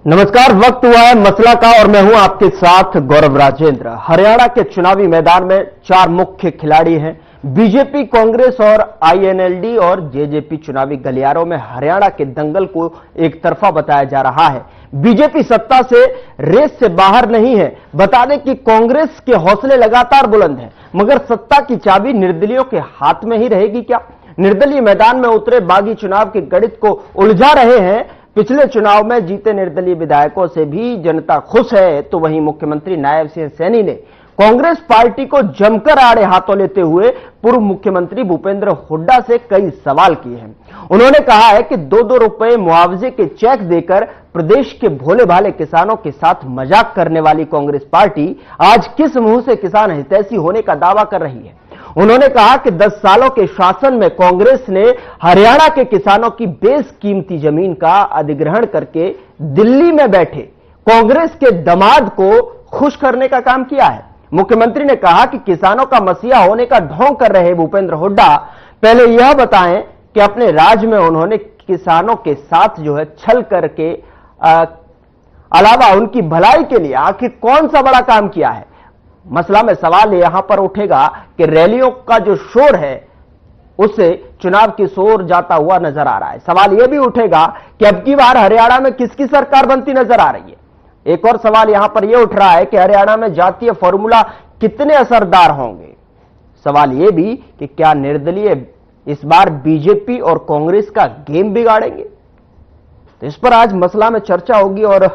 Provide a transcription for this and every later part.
नमस्कार, वक्त हुआ है मसला का और मैं हूं आपके साथ गौरव राजेंद्र। हरियाणा के चुनावी मैदान में चार मुख्य खिलाड़ी हैं। बीजेपी, कांग्रेस और आईएनएलडी और जेजेपी चुनावी गलियारों में हरियाणा के दंगल को एक तरफा बताया जा रहा है। बीजेपी सत्ता से रेस से बाहर नहीं है। बता दें कि कांग्रेस के हौसले लगातार बुलंद हैं, मगर सत्ता की चाबी निर्दलीयों के हाथ में ही रहेगी क्या? निर्दलीय मैदान में उतरे बागी चुनाव के गणित को उलझा रहे हैं। पिछले चुनाव में जीते निर्दलीय विधायकों से भी जनता खुश है, तो वहीं मुख्यमंत्री नायब सिंह सैनी ने कांग्रेस पार्टी को जमकर आड़े हाथों लेते हुए पूर्व मुख्यमंत्री भूपेंद्र हुड्डा से कई सवाल किए हैं। उन्होंने कहा है कि 2-2 रुपए मुआवजे के चेक देकर प्रदेश के भोले भाले किसानों के साथ मजाक करने वाली कांग्रेस पार्टी आज किस मुंह से किसान हितैषी होने का दावा कर रही है। उन्होंने कहा कि 10 सालों के शासन में कांग्रेस ने हरियाणा के किसानों की बेशकीमती जमीन का अधिग्रहण करके दिल्ली में बैठे कांग्रेस के दामाद को खुश करने का काम किया है। मुख्यमंत्री ने कहा कि किसानों का मसीहा होने का ढोंग कर रहे भूपेंद्र हुड्डा पहले यह बताएं कि अपने राज्य में उन्होंने किसानों के साथ छल करके अलावा उनकी भलाई के लिए आखिर कौन सा बड़ा काम किया है। मसला में सवाल यहां पर उठेगा कि रैलियों का जो शोर है उससे चुनाव की शोर जाता हुआ नजर आ रहा है। सवाल यह भी उठेगा कि अब की बार हरियाणा में किसकी सरकार बनती नजर आ रही है। एक और सवाल यहां पर यह उठ रहा है कि हरियाणा में जातीय फॉर्मूला कितने असरदार होंगे। सवाल यह भी कि क्या निर्दलीय इस बार बीजेपी और कांग्रेस का गेम बिगाड़ेंगे। तो इस पर आज मसला में चर्चा होगी और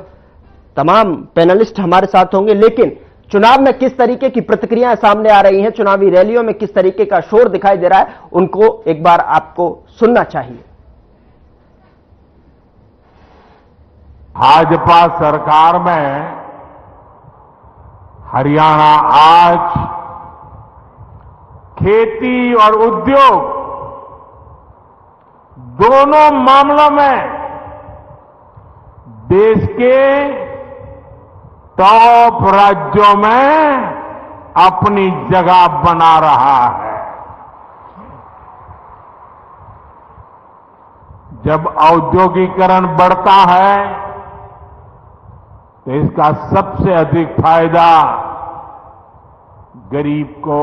तमाम पैनलिस्ट हमारे साथ होंगे। लेकिन चुनाव में किस तरीके की प्रतिक्रियाएं सामने आ रही हैं, चुनावी रैलियों में किस तरीके का शोर दिखाई दे रहा है, उनको एक बार आपको सुनना चाहिए। भाजपा सरकार में हरियाणा आज खेती और उद्योग दोनों मामलों में देश के टॉप राज्यों में अपनी जगह बना रहा है। जब औद्योगिकरण बढ़ता है तो इसका सबसे अधिक फायदा गरीब को,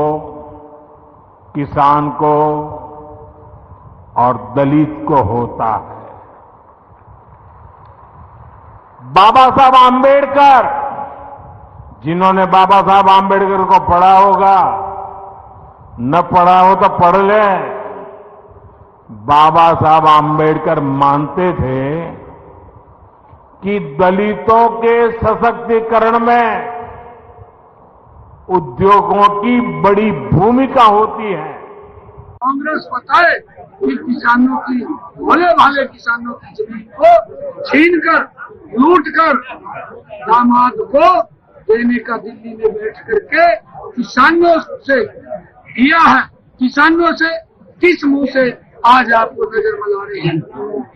किसान को और दलित को होता है। बाबा साहब आंबेडकर, जिन्होंने बाबा साहब आंबेडकर को पढ़ा होगा, न पढ़ा हो तो पढ़ ले। बाबा साहब आंबेडकर मानते थे कि दलितों के सशक्तिकरण में उद्योगों की बड़ी भूमिका होती है। कांग्रेस बताए कि किसानों की, भोले भाले किसानों की जमीन को छीनकर, लूटकर दामाद को देने का दिल्ली में बैठ करके किसानों से किया है। किसानों से किस मुंह से आज आपको नजर मिला रही है।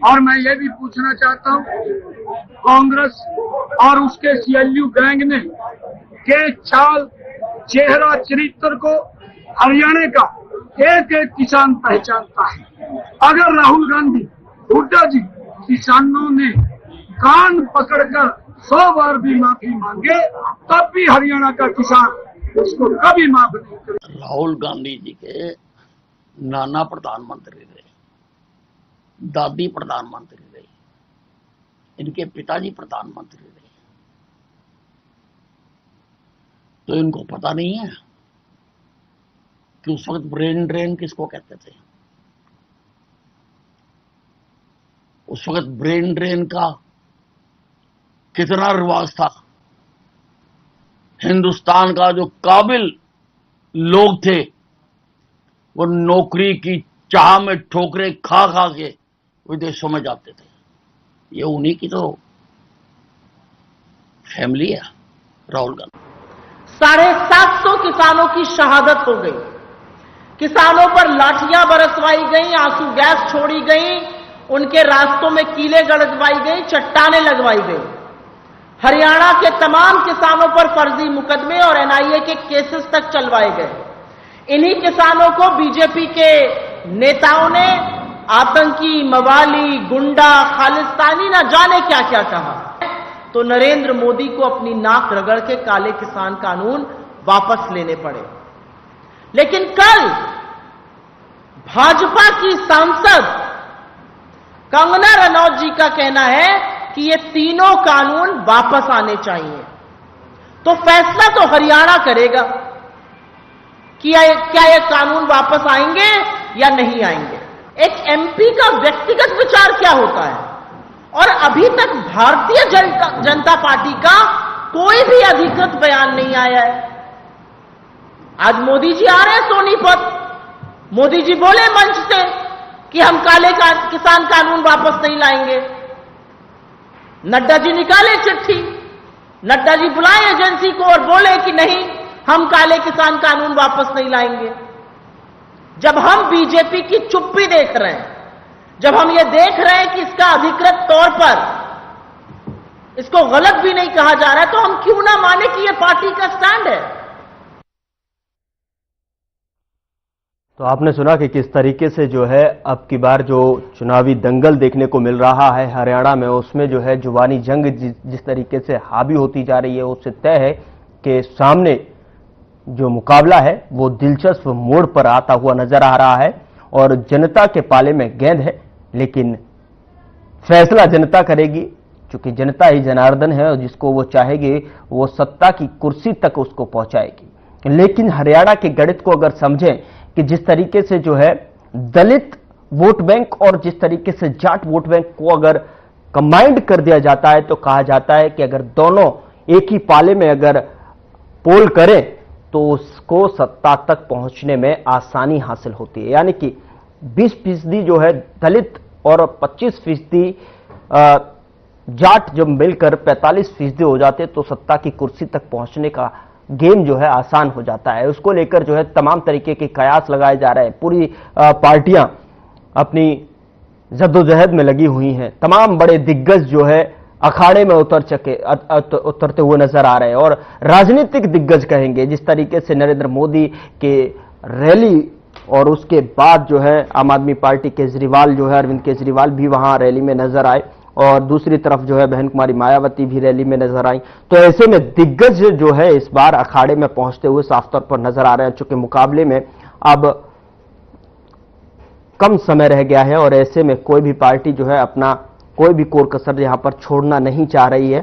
और मैं ये भी पूछना चाहता हूँ, कांग्रेस और उसके सीएलयू गैंग ने के चाल, चेहरा, चरित्र को हरियाणा का एक एक किसान पहचानता है। अगर राहुल गांधी, हुड्डा जी किसानों ने कान पकड़कर 100 बार भी माफी मांगे तब भी हरियाणा का किसान उसको कभी माफ नहीं करेगा। राहुल गांधी जी के नाना प्रधानमंत्री रहे, दादी प्रधानमंत्री रही, इनके पिताजी प्रधानमंत्री रहे, तो इनको पता नहीं है कि उस वक्त ब्रेन ड्रेन किसको कहते थे। उस वक्त ब्रेन ड्रेन का कितना रिवाज था। हिंदुस्तान का जो काबिल लोग थे वो नौकरी की चाह में ठोकरें खा खा के विदेशों में जाते थे। ये उन्हीं की तो फैमिली है, राहुल गांधी। 750 किसानों की शहादत हो गई, किसानों पर लाठियां बरसवाई गई, आंसू गैस छोड़ी गई, उनके रास्तों में कीले गड़वाई गई, चट्टानें लगवाई गई। हरियाणा के तमाम किसानों पर फर्जी मुकदमे और एनआईए के केसेस तक चलवाए गए। इन्हीं किसानों को बीजेपी के नेताओं ने आतंकी, मवाली, गुंडा, खालिस्तानी, ना जाने क्या क्या कहा। तो नरेंद्र मोदी को अपनी नाक रगड़ के काले किसान कानून वापस लेने पड़े। लेकिन कल भाजपा की सांसद कंगना रनौत जी का कहना है कि ये तीनों कानून वापस आने चाहिए। तो फैसला तो हरियाणा करेगा कि क्या ये कानून वापस आएंगे या नहीं आएंगे। एक एमपी का व्यक्तिगत विचार क्या होता है, और अभी तक भारतीय जनता पार्टी का कोई भी अधिकृत बयान नहीं आया है। आज मोदी जी आ रहे हैं सोनीपत, मोदी जी बोले मंच से कि हम किसान कानून वापस नहीं लाएंगे। नड्डा जी निकाले चिट्ठी, नड्डा जी बुलाए एजेंसी को और बोले कि नहीं, हम काले किसान कानून वापस नहीं लाएंगे। जब हम बीजेपी की चुप्पी देख रहे हैं, जब हम ये देख रहे हैं कि इसका अधिकृत तौर पर इसको गलत भी नहीं कहा जा रहा है, तो हम क्यों ना माने कि यह पार्टी का स्टैंड है। तो आपने सुना कि किस तरीके से जो है अब की बार जो चुनावी दंगल देखने को मिल रहा है हरियाणा में, उसमें जो है जुबानी जंग जिस तरीके से हावी होती जा रही है, उससे तय है कि सामने जो मुकाबला है वो दिलचस्प मोड़ पर आता हुआ नजर आ रहा है और जनता के पाले में गेंद है। लेकिन फैसला जनता करेगी, क्योंकि जनता ही जनार्दन है और जिसको वो चाहेगी वो सत्ता की कुर्सी तक उसको पहुंचाएगी। लेकिन हरियाणा के गणित को अगर समझें कि जिस तरीके से जो है दलित वोट बैंक और जिस तरीके से जाट वोट बैंक को अगर कंबाइंड कर दिया जाता है, तो कहा जाता है कि अगर दोनों एक ही पाले में अगर पोल करें तो उसको सत्ता तक पहुंचने में आसानी हासिल होती है। यानी कि 20% जो है दलित और 25% जाट जब मिलकर 45% हो जाते तो सत्ता की कुर्सी तक पहुंचने का गेम जो है आसान हो जाता है। उसको लेकर जो है तमाम तरीके के कयास लगाए जा रहे हैं। पूरी पार्टियां अपनी जद्दोजहद में लगी हुई हैं। तमाम बड़े दिग्गज जो है अखाड़े में उतरते हुए नजर आ रहे हैं और राजनीतिक दिग्गज कहेंगे। जिस तरीके से नरेंद्र मोदी के रैली और उसके बाद जो है आम आदमी पार्टी केजरीवाल जो है अरविंद केजरीवाल भी वहां रैली में नजर आए और दूसरी तरफ जो है बहन कुमारी मायावती भी रैली में नजर आई। तो ऐसे में दिग्गज जो है इस बार अखाड़े में पहुंचते हुए साफ तौर पर नजर आ रहे हैं, चूंकि मुकाबले में अब कम समय रह गया है और ऐसे में कोई भी पार्टी जो है अपना कोई भी कोर कसर यहां पर छोड़ना नहीं चाह रही है।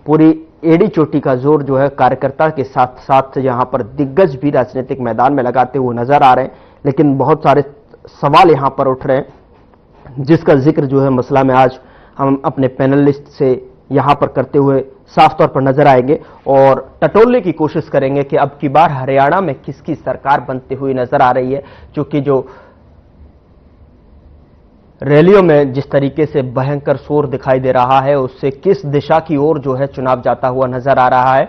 पूरी एड़ी चोटी का जोर जो है कार्यकर्ता के साथ साथ यहां पर दिग्गज भी राजनीतिक मैदान में लगाते हुए नजर आ रहे हैं। लेकिन बहुत सारे सवाल यहां पर उठ रहे हैं, जिसका जिक्र जो है मसला में आज हम अपने पैनलिस्ट से यहां पर करते हुए साफ तौर पर नजर आएंगे और टटोलने की कोशिश करेंगे कि अब की बार हरियाणा में किसकी सरकार बनती हुई नजर आ रही है। क्योंकि जो रैलियों में जिस तरीके से भयंकर शोर दिखाई दे रहा है, उससे किस दिशा की ओर जो है चुनाव जाता हुआ नजर आ रहा है।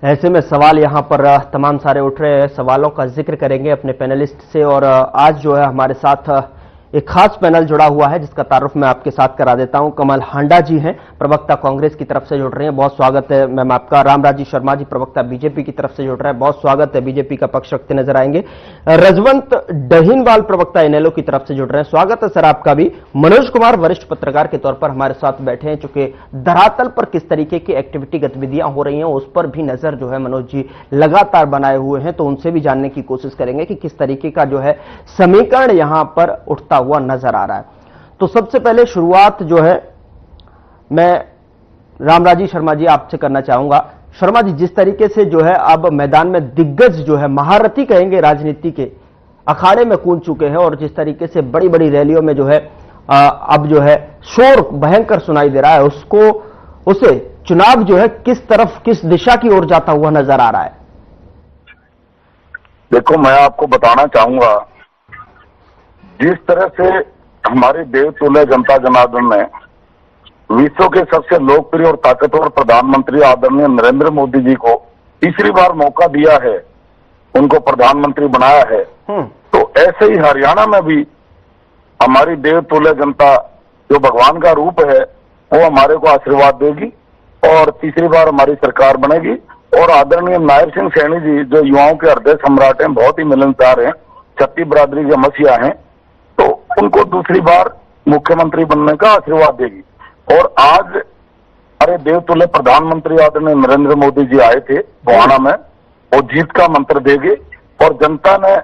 ऐसे में सवाल यहां पर तमाम सारे उठ रहे हैं। सवालों का जिक्र करेंगे अपने पैनलिस्ट से और आज जो है हमारे साथ एक खास पैनल जुड़ा हुआ है जिसका तारुफ मैं आपके साथ करा देता हूं। कमल हांडा जी हैं, प्रवक्ता कांग्रेस की तरफ से जुड़ रहे हैं, बहुत स्वागत है मैम आपका। रामराजी शर्मा जी प्रवक्ता बीजेपी की तरफ से जुड़ रहे हैं, बहुत स्वागत है, बीजेपी का पक्ष रखते नजर आएंगे। रजवंत डहीनवाल प्रवक्ता इनेलो की तरफ से जुड़ रहे हैं, स्वागत है सर आपका भी। मनोज कुमार वरिष्ठ पत्रकार के तौर पर हमारे साथ बैठे हैं, चूंकि धरातल पर किस तरीके की एक्टिविटी गतिविधियां हो रही हैं उस पर भी नजर जो है मनोज जी लगातार बनाए हुए हैं, तो उनसे भी जानने की कोशिश करेंगे कि किस तरीके का जो है समीकरण यहां पर उठता हुआ नजर आ रहा है। तो सबसे पहले शुरुआत जो है मैं रामराजी शर्मा जी आपसे करना चाहूंगा। शर्मा जी, जिस तरीके से जो है अब मैदान में दिग्गज जो है महारथी कहेंगे राजनीति के अखाड़े में कूद चुके हैं और जिस तरीके से बड़ी बड़ी रैलियों में जो है अब जो है शोर भयंकर सुनाई दे रहा है, उसे चुनाव जो है किस तरफ किस दिशा की ओर जाता हुआ नजर आ रहा है? देखो, मैं आपको बताना चाहूंगा, जिस तरह से हमारे देवतुल्य जनता जनार्दन ने विश्व के सबसे लोकप्रिय और ताकतवर प्रधानमंत्री आदरणीय नरेंद्र मोदी जी को तीसरी बार मौका दिया है, उनको प्रधानमंत्री बनाया है, तो ऐसे ही हरियाणा में भी हमारी देवतुल्य जनता जो भगवान का रूप है वो हमारे को आशीर्वाद देगी और तीसरी बार हमारी सरकार बनेगी। और आदरणीय नायब सिंह सैनी जी जो युवाओं के हृदय सम्राट हैं, बहुत ही मिलनसार हैं, छत्ती बरादरी के मसीहा हैं, तो उनको दूसरी बार मुख्यमंत्री बनने का आशीर्वाद देगी। और आज हमारे देवतुल्य प्रधानमंत्री आदरणीय नरेंद्र मोदी जी आए थे गोहाना में, वो जीत का मंत्र देंगे और जनता ने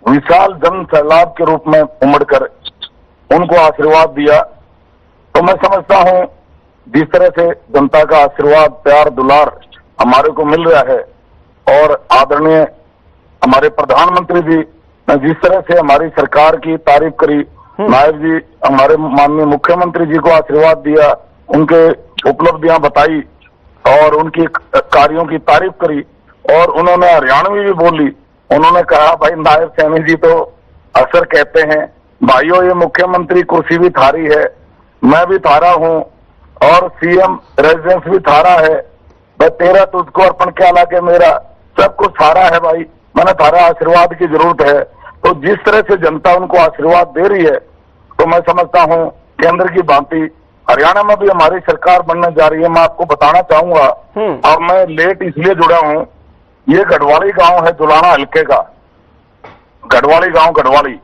विशाल जन सैलाब के रूप में उमड़कर उनको आशीर्वाद दिया। तो मैं समझता हूं जिस तरह से जनता का आशीर्वाद, प्यार, दुलार हमारे को मिल रहा है और आदरणीय हमारे प्रधानमंत्री जी ने जिस तरह से हमारी सरकार की तारीफ करी, नायब जी हमारे माननीय मुख्यमंत्री जी को आशीर्वाद दिया, उनके उपलब्धियां बताई और उनकी कार्यों की तारीफ करी और उन्होंने हरियाणवी भी बोली। उन्होंने कहा भाई नायब सैनी जी तो अक्सर कहते हैं भाइयों ये मुख्यमंत्री कुर्सी भी थारी है, मैं भी थारा हूं और सीएम रेजिडेंस भी थारा है, भाई तेरा तुझको अर्पण क्या लागे मेरा, सब कुछ थारा है भाई, मैंने थारा आशीर्वाद की जरूरत है। तो जिस तरह से जनता उनको आशीर्वाद दे रही है तो मैं समझता हूं केंद्र की भांति हरियाणा में भी हमारी सरकार बनने जा रही है। मैं आपको बताना चाहूंगा और मैं लेट इसलिए जुड़ा हूं, ये गढ़वाली गांव है जुलाना हल्के का, गढ़वाली गांव गढ़वाली।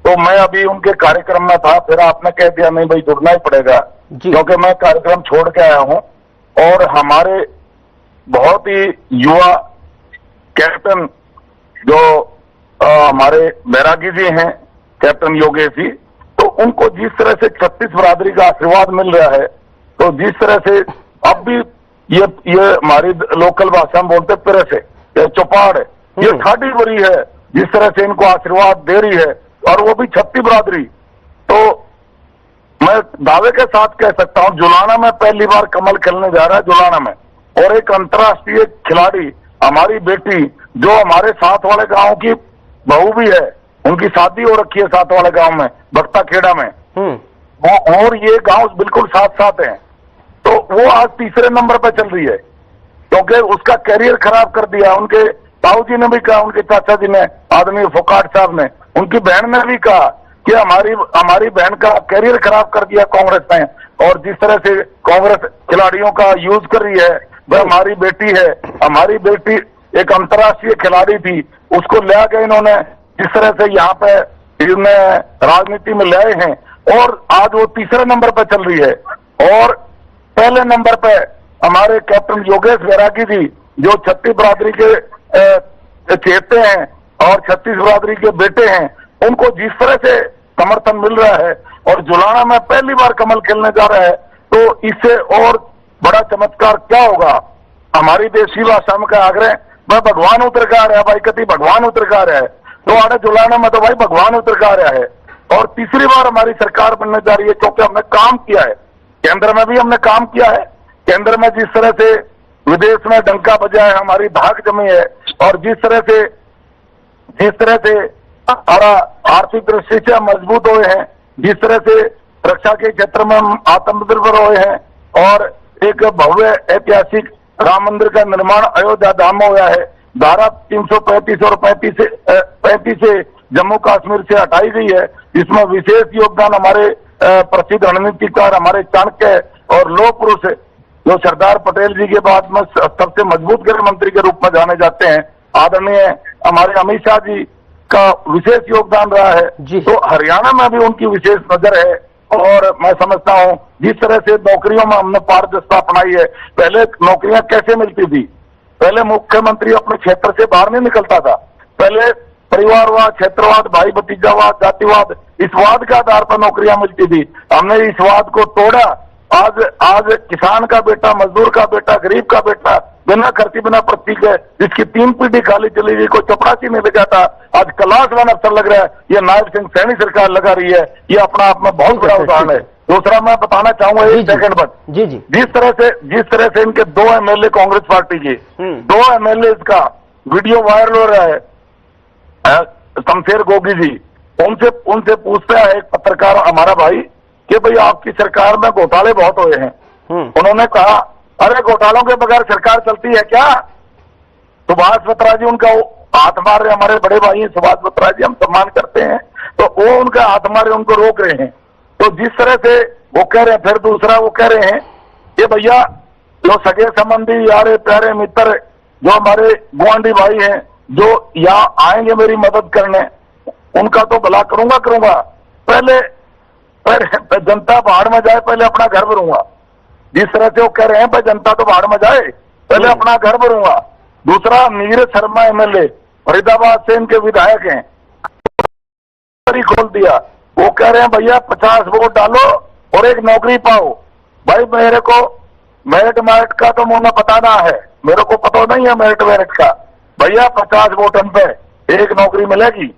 तो मैं अभी उनके कार्यक्रम में था, फिर आपने कह दिया नहीं भाई जुड़ना ही पड़ेगा क्योंकि मैं कार्यक्रम छोड़ के आया हूं। और हमारे बहुत ही युवा कैप्टन जो हमारे बैरागी जी हैं, कैप्टन योगेश जी, तो उनको जिस तरह से 36 बरादरी का आशीर्वाद मिल रहा है, तो जिस तरह से अब भी ये हमारी लोकल भाषा में बोलते पिरे से, ये चौपाड़ है, ये ठाडी बरी है, जिस तरह से इनको आशीर्वाद दे रही है और वो भी 36 बरादरी। तो मैं दावे के साथ कह सकता हूं जुलाना में पहली बार कमल खेलने जा रहा है जुलाना में, और एक अंतर्राष्ट्रीय खिलाड़ी हमारी बेटी जो हमारे साथ वाले गांव की बहू भी है, उनकी शादी हो रखी है साथ वाले गांव में, बख्ता खेड़ा में, वो और ये गांव बिल्कुल साथ साथ हैं, तो वो आज तीसरे नंबर पे चल रही है क्योंकि उसका कैरियर खराब कर दिया। उनके ताऊ जी ने भी कहा, उनके चाचा जी ने, आदरणीय फोकाट साहब ने, उनकी बहन ने भी कहा कि हमारी बहन का कैरियर खराब कर दिया कांग्रेस ने, और जिस तरह से कांग्रेस खिलाड़ियों का यूज कर रही है, वह हमारी बेटी है, हमारी बेटी एक अंतर्राष्ट्रीय खिलाड़ी थी, उसको ले गए इन्होंने, जिस तरह से यहाँ पे इन्हें राजनीति में लाए हैं और आज वो तीसरे नंबर पे चल रही है। और पहले नंबर पे हमारे कैप्टन योगेश बैरागी जी जो 36 बरादरी के चेते हैं और 36 बरादरी के बेटे हैं, उनको जिस तरह से समर्थन मिल रहा है और जुलाना में पहली बार कमल खेलने जा रहा है, तो इससे और बड़ा चमत्कार क्या होगा। हमारी देशी भाषा में का आग्रह, मैं भगवान उतर के आ रहा है भाई, कति भगवान उतर के आ रहा है, तो आड़े जुलाना में तो भाई भगवान उतर के आ रहा है। और तीसरी बार हमारी सरकार बनने जा रही है क्योंकि हमने काम किया है, केंद्र में भी हमने काम किया है। केंद्र में जिस तरह से विदेश में डंका बजा है, हमारी धाक जमी है, और जिस तरह से हमारा आर्थिक दृष्टि से हम मजबूत हुए हैं, जिस तरह से रक्षा के क्षेत्र में हम आत्मनिर्भर हुए हैं और एक भव्य ऐतिहासिक राम मंदिर का निर्माण अयोध्या धाम में हुआ है। धारा 335 और 35 से जम्मू कश्मीर से हटाई गई है, इसमें विशेष योगदान हमारे प्रसिद्ध रणनीतिकार हमारे चाणक्य और लोह पुरुष जो सरदार पटेल जी के बाद में सबसे मजबूत गृह मंत्री के रूप में जाने जाते हैं, आदरणीय हमारे अमित शाह जी का विशेष योगदान रहा है। तो हरियाणा में भी उनकी विशेष नजर है और मैं समझता हूं जिस तरह से नौकरियों में हमने पारदर्शिता अपनाई है। पहले नौकरियां कैसे मिलती थी, पहले मुख्यमंत्री अपने क्षेत्र से बाहर नहीं निकलता था, पहले परिवारवाद, क्षेत्रवाद, भाई भतीजावाद, जातिवाद, इस वाद के आधार पर नौकरियां मिलती थी। हमने इस वाद को तोड़ा। आज किसान का बेटा, मजदूर का बेटा, गरीब का बेटा बिना खर्ची बिना प्रतीक है, जिसकी 3 पीढ़ी खाली चली गई, कोई चपरासी नहीं लगा था, आज कलासवान अफसर लग रहा है। ये नायब सिंह सैनी सरकार लगा रही है, ये अपना आप में बहुत बड़ा उदाहरण है। दूसरा मैं बताना चाहूंगा, एक सेकंड बस, जिस तरह से इनके 2 एमएलए कांग्रेस पार्टी के 2 एमएलए का वीडियो वायरल हो रहा है, शमशेर गोगी जी, उनसे पूछता है एक पत्रकार हमारा भाई कि भाई आपकी सरकार में घोटाले बहुत हुए हैं। उन्होंने कहा अरे घोटालों के बगैर सरकार चलती है क्या। सुभाष बत्रा जी उनका हाथ मार रहे, हमारे बड़े भाई हैं सुभाष बत्रा जी, हम सम्मान करते हैं, तो वो उनका हाथ मारे, उनको रोक रहे हैं। तो जिस तरह से वो कह रहे हैं, फिर दूसरा वो कह रहे हैं कि भैया जो सगे संबंधी, यारे प्यारे मित्र, जो हमारे गुआंढी भाई हैं, जो यहाँ आएंगे मेरी मदद करने, उनका तो भला करूंगा। पहले पर जनता बाढ़ में जाए पहले अपना घर भरूंगा। जिस तरह से वो कह रहे हैं भाई जनता तो बाढ़ में जाए पहले अपना घर भरूंगा। दूसरा, नीरज शर्मा एमएलए फरीदाबाद से इनके विधायक हैं, खोल दिया। वो कह रहे हैं भैया 50 वोट डालो और एक नौकरी पाओ। भाई मेरे को मेरिट का तो मुझे बताना है, मेरे को पता नहीं है मेरिट का। भैया 50 वोटन पे एक नौकरी मिलेगी।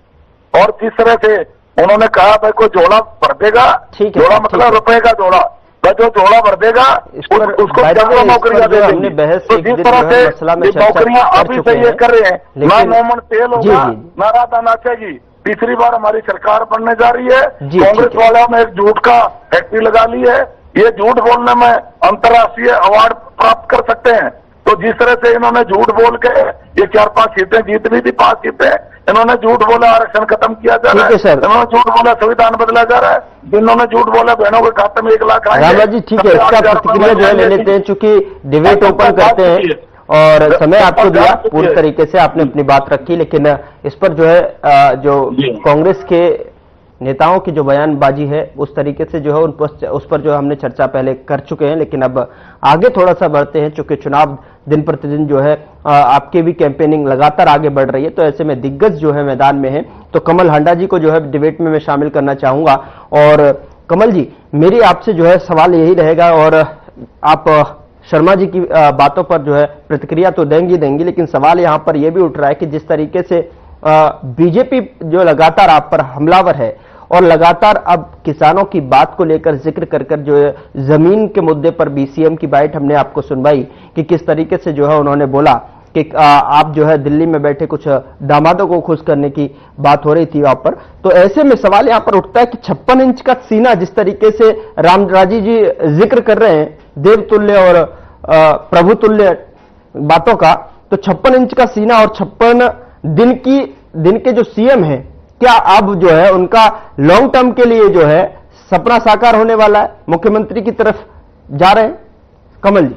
और जिस तरह से उन्होंने कहा भाई कोई जोड़ा भर देगा, जोड़ा मतलब रुपए का जोड़ा, भाई जो जोड़ा भर देगा उसको क्या नौकरियां दे देंगे। तो जिस तरह से नौकरियां अभी से ये कर रहे हैं, ना नॉमन तेल होगा ना रात नाचेगी। तीसरी बार हमारी सरकार बनने जा रही है। कांग्रेस वालों ने एक झूठ का फैक्ट्री लगा ली है। ये झूठ बोलने में अंतर्राष्ट्रीय अवार्ड प्राप्त कर सकते हैं। तो जिस तरह से इन्होंने झूठ बोल के ये 4-5 सीटें जीत ली थी, 5 सीटें इन्होंने झूठ बोला आरक्षण खत्म किया जा रहा है, इन्होंने झूठ बोला संविधान बदला जा रहा है, इन्होंने झूठ बोला बहनों के खाते में 1 लाख आएंगे। रामा जी ठीक है, इसका प्रतिक्रिया जो है ले लेते हैं, चूंकि डिबेट ओपन करते हैं और समय आपको दिया, पूरी तरीके से आपने अपनी बात रखी। लेकिन इस पर जो है जो कांग्रेस के नेताओं की जो बयानबाजी है उस तरीके से जो है उस पर जो हमने चर्चा पहले कर चुके हैं। लेकिन अब आगे थोड़ा सा बढ़ते हैं, चूंकि चुनाव दिन प्रतिदिन जो है आपके भी कैंपेनिंग लगातार आगे बढ़ रही है, तो ऐसे में दिग्गज जो है मैदान में है। तो कमल हांडा जी को जो है डिबेट में मैं शामिल करना चाहूंगा। और कमल जी, मेरी आपसे जो है सवाल यही रहेगा, और आप शर्मा जी की बातों पर जो है प्रतिक्रिया तो देंगी, लेकिन सवाल यहां पर यह भी उठ रहा है कि जिस तरीके से बीजेपी जो लगातार आप पर हमलावर है और लगातार अब किसानों की बात को लेकर जिक्र कर जो है जमीन के मुद्दे पर बीसीएम की बाइट हमने आपको सुनवाई कि किस तरीके से जो है उन्होंने बोला कि आप जो है दिल्ली में बैठे कुछ दामादों को खुश करने की बात हो रही थी वहां पर। तो ऐसे में सवाल यहां पर उठता है कि 56 इंच का सीना जिस तरीके से रामराजी जी जिक्र कर रहे हैं देवतुल्य और प्रभुतुल्य बातों का, तो 56 इंच का सीना और 56 दिन के जो सीएम हैं, क्या अब जो है उनका लॉन्ग टर्म के लिए जो है सपना साकार होने वाला है, मुख्यमंत्री की तरफ जा रहे हैं? कमल जी।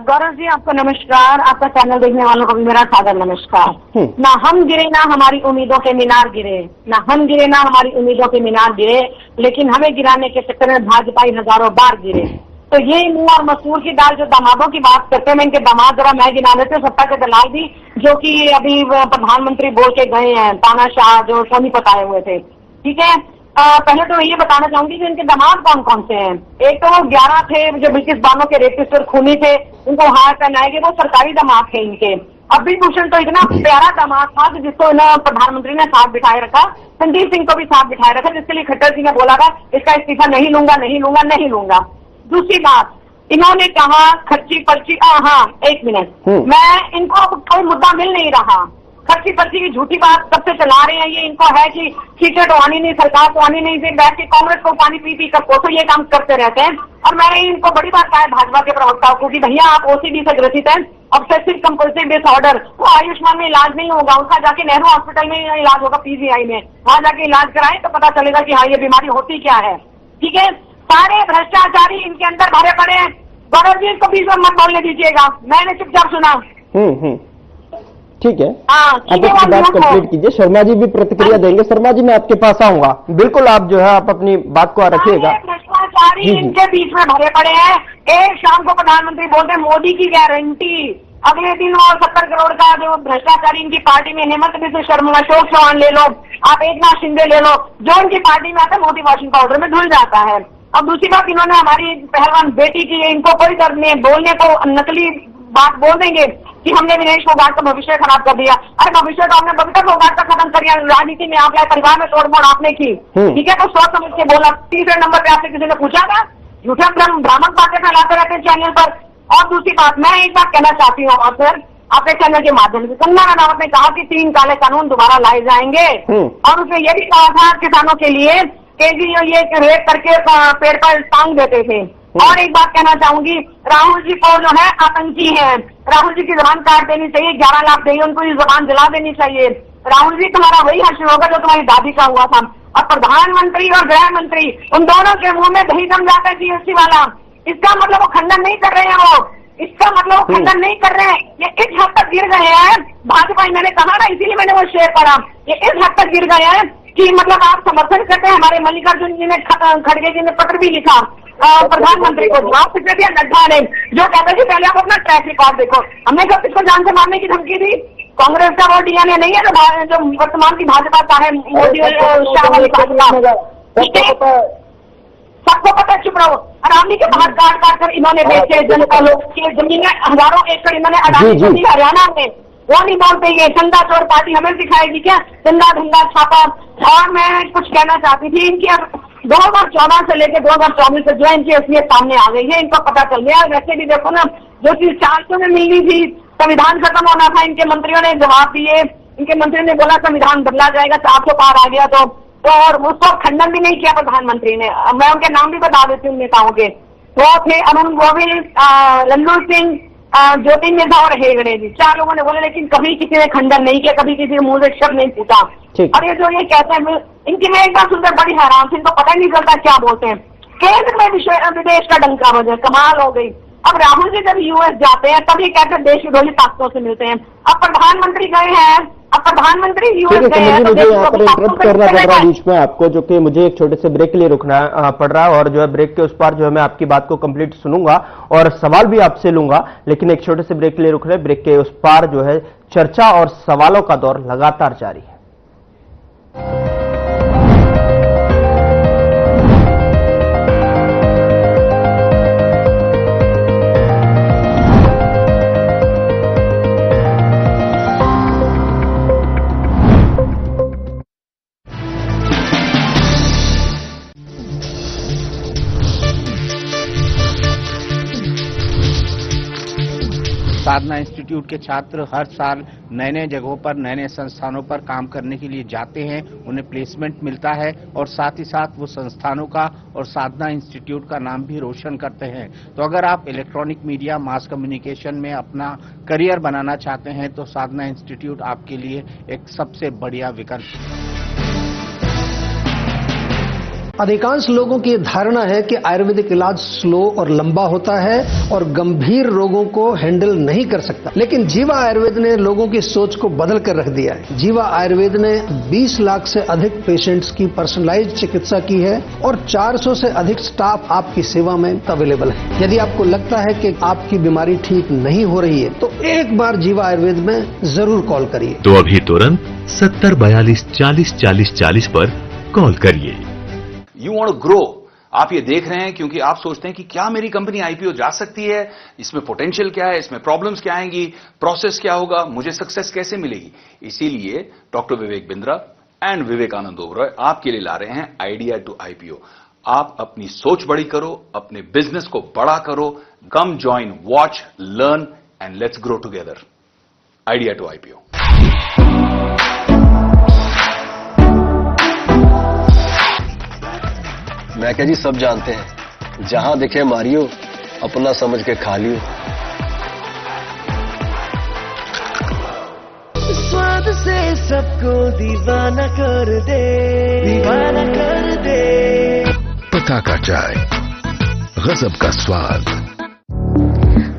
गौरव जी आपको नमस्कार, आपका चैनल देखने वालों को भी मेरा सादर नमस्कार। ना हम गिरे ना हमारी उम्मीदों के मीनार गिरे, ना हम गिरे ना हमारी उम्मीदों के मीनार गिरे, लेकिन हमें गिराने के चक्कर में भाजपाई हजारों बार गिरे। तो ये मूंग और मसूर की दाल जो दामादों की बात करते हैं, मैं इनके दामाद जरा मैं गिना देते सत्ता के दलाल भी, जो कि अभी प्रधानमंत्री बोल के गए हैं, तानाशाह जो सोनी बताए हुए थे। ठीक है, पहले तो ये बताना चाहूंगी कि इनके दामाद कौन कौन से हैं। एक तो वो 11 थे जो बिल्किस बानो के रेपिस्ट और खूनी थे, उनको हार पहनाए गए, वो सरकारी दामाद थे इनके। अभी भूषण तो इतना प्यारा दामाद था कि जिसको प्रधानमंत्री ने साथ बिठाए रखा, संदीप सिंह को भी साथ बिठाए रखा, जिसके लिए खट्टर सिंह ने बोला था इसका इस्तीफा नहीं लूंगा नहीं लूंगा नहीं लूंगा। दूसरी बात, इन्होंने कहा खर्ची पर्ची, हाँ 1 मिनट, मैं इनको कोई मुद्दा मिल नहीं रहा। खर्ची पर्ची की झूठी बात कब से चला रहे हैं, ये इनको है कि सीटें तो आनी नहीं, सरकार तो आनी नहीं, से बैठ के कांग्रेस को पानी पी पी कर तो ये काम करते रहते हैं। और मैंने इनको बड़ी बात कहा है भाजपा के प्रवक्ताओं को कि भैया आप ओसीडी से ग्रसित हैं, ऑब्सेसिव कंपल्सिव डिसऑर्डर, वो आयुष्मान में इलाज नहीं होगा, उसका जाके नेहरू हॉस्पिटल में इलाज होगा, पीजीआई में, वहां जाके इलाज कराएं तो पता चलेगा कि हाँ ये बीमारी होती क्या है। ठीक है, सारे भ्रष्टाचारी इनके अंदर भरे पड़े हैं। गौरव जी इसको बीच में मत बोलने दीजिएगा, मैंने चुपचाप सुना। ठीक है, आप अपनी बात कंप्लीट कीजिए। शर्मा जी भी प्रतिक्रिया देंगे। शर्मा जी मैं आपके पास आऊंगा, बिल्कुल आप जो है आप अपनी बात को रखिएगा। भ्रष्टाचारी इनके बीच में भरे पड़े हैं। एक शाम को प्रधानमंत्री बोलते हैं मोदी की गारंटी, अगले दिन और 70 करोड़ का जो भ्रष्टाचारी इनकी पार्टी में, हेमंत बिस्वा शर्मा, अशोक चौहान ले लो, आप एकनाथ शिंदे ले लो, जो उनकी पार्टी में आता है मोदी वॉशिंग पाउडर में धुल जाता है। अब दूसरी बात, इन्होंने हमारी पहलवान बेटी की, इनको कोई दर्द नहीं, बोलने को नकली बात बोल देंगे कि हमने विनेश फोगाट का भविष्य खराब कर दिया। अरे भविष्य तो हमने बबीता फोगाट का खत्म कर दिया, राजनीति में आप लाए, परिवार में तोड़मोड़ आपने की। ठीक है, तो सोच समझ के बोला। तीसरे नंबर पे आपसे किसी ने पूछा था, झूठा भ्रामक बातें फैलाते रहते हैं चैनल पर। और दूसरी बात, मैं एक बात कहना चाहती हूँ आपसे, आपके चैनल के माध्यम से, कंगना रनावत ने कहा कि 3 काले कानून दोबारा लाए जाएंगे, और उसने ये भी कहा था किसानों के लिए कि ये रेप करके पेड़ पर टांग देते थे। और एक बात कहना चाहूंगी, राहुल जी को जो है आतंकी है, राहुल जी की जबान काट देनी चाहिए, 11 लाख चाहिए उनको, ये जबान जला देनी चाहिए। राहुल जी तुम्हारा वही हश्र होगा जो तुम्हारी दादी का हुआ था। और प्रधानमंत्री और गृह मंत्री, उन दोनों के मुंह में दही जम जाता है जीएसटी वाला। इसका मतलब वो खंडन नहीं कर रहे हैं, वो इसका मतलब वो खंडन नहीं कर रहे हैं। ये इस हद तक गिर गए हैं भाजपा, मैंने कहा ना, इसीलिए मैंने वो शेयर करा, ये इस हद तक गिर गए हैं कि मतलब आप समर्थन करते हैं। हमारे मल्लिकार्जुन जी ने खड़गे जी ने पत्र भी लिखा प्रधानमंत्री को, जवाब किसने दिया? नड्डा ने, जो कहते थे पहले आप अपना ट्रैक रिकॉर्ड देखो। हमने कब किसको जान से मारने की धमकी दी? कांग्रेस का वो डीएनए नहीं है जो वर्तमान की भाजपा का है, मोदी और शाह वाली भाजपा। सबको पता, चुप रहो। अरावली के बाहर काट कर इन्होंने बेचे जनता लोग की जमीनें, हजारों एकड़ इन्होंने अडानी को दी हरियाणा में। वो नहीं बोलते, ये चंदा चोर पार्टी हमें सिखाएगी क्या? चंदा धंधा छापा। और मैं कुछ कहना चाहती थी, इनकी 2014 से लेकर 2024 से जो इनकी असलियत सामने आ गई है, इनको पता चल गया। वैसे भी देखो ना, जो चीज 400 में मिलनी थी, संविधान खत्म होना था, इनके मंत्रियों ने जवाब दिए। इनके मंत्रियों ने बोला संविधान बदला जाएगा, 400 पार आ गया तो और उसको खंडन भी नहीं किया प्रधानमंत्री ने। मैं उनके नाम भी बता देती हूँ नेताओं के। वो थे अरुण गोविल, लल्लू सिंह, ज्योतिर्मयी और हेगड़े जी। 4 लोगों ने बोले, लेकिन कभी किसी ने खंडन नहीं किया, कभी किसी के मुंह से शब्द नहीं फूटा। और ये जो ये कहते हैं, इनकी मैं एक बार सुनकर बड़ी हैरान थी, इनको पता ही नहीं चलता क्या बोलते हैं। केंद्र में विदेश का डंका बजे, कमाल हो गई। अब राहुल जी जब यूएस जाते हैं तब ये कहते हैं देश विरोधी ताकतों से मिलते हैं। अब प्रधानमंत्री गए हैं, अब प्रधानमंत्री यूएस गए हैं, मुझे यहाँ पर इंटरप्ट करना पड़ रहा है बीच में आपको, जो कि मुझे एक छोटे से ब्रेक के लिए रुकना पड़ रहा है। और जो है ब्रेक के उस पार जो है मैं आपकी बात को कंप्लीट सुनूंगा और सवाल भी आपसे लूंगा, लेकिन एक छोटे से ब्रेक के लिए रुक रहे। ब्रेक के उस पार जो है चर्चा और सवालों का दौर लगातार जारी है। साधना इंस्टीट्यूट के छात्र हर साल नए नए जगहों पर, नए नए संस्थानों पर काम करने के लिए जाते हैं, उन्हें प्लेसमेंट मिलता है और साथ ही साथ वो संस्थानों का और साधना इंस्टीट्यूट का नाम भी रोशन करते हैं। तो अगर आप इलेक्ट्रॉनिक मीडिया, मास कम्युनिकेशन में अपना करियर बनाना चाहते हैं तो साधना इंस्टीट्यूट आपके लिए एक सबसे बढ़िया विकल्प है। अधिकांश लोगों की धारणा है कि आयुर्वेदिक इलाज स्लो और लंबा होता है और गंभीर रोगों को हैंडल नहीं कर सकता, लेकिन जीवा आयुर्वेद ने लोगों की सोच को बदल कर रख दिया है। जीवा आयुर्वेद ने 20 लाख से अधिक पेशेंट्स की पर्सनलाइज्ड चिकित्सा की है और 400 से अधिक स्टाफ आपकी सेवा में अवेलेबल है। यदि आपको लगता है कि आपकी बीमारी ठीक नहीं हो रही है तो एक बार जीवा आयुर्वेद में जरूर कॉल करिए। तो अभी तुरंत 70 42 40 40 40 पर कॉल करिए। यू वांट टू ग्रो, आप ये देख रहे हैं क्योंकि आप सोचते हैं कि क्या मेरी कंपनी आईपीओ जा सकती है, इसमें पोटेंशियल क्या है, इसमें प्रॉब्लम्स क्या आएंगी, प्रोसेस क्या होगा, मुझे सक्सेस कैसे मिलेगी। इसीलिए डॉक्टर विवेक बिंद्रा एंड विवेकानंद ओबरॉय आपके लिए ला रहे हैं आइडिया टू आईपीओ। आप अपनी सोच बड़ी करो, अपने बिजनेस को बड़ा करो। Come join, watch, learn and let's grow together. Idea to IPO. मैं क्या जी, सब जानते हैं, जहां दिखे मारियो, अपना समझ के खा लियो। स्वाद से सबको दीवाना कर दे, दीवाना कर दे। पता का चाय, गजब का स्वाद।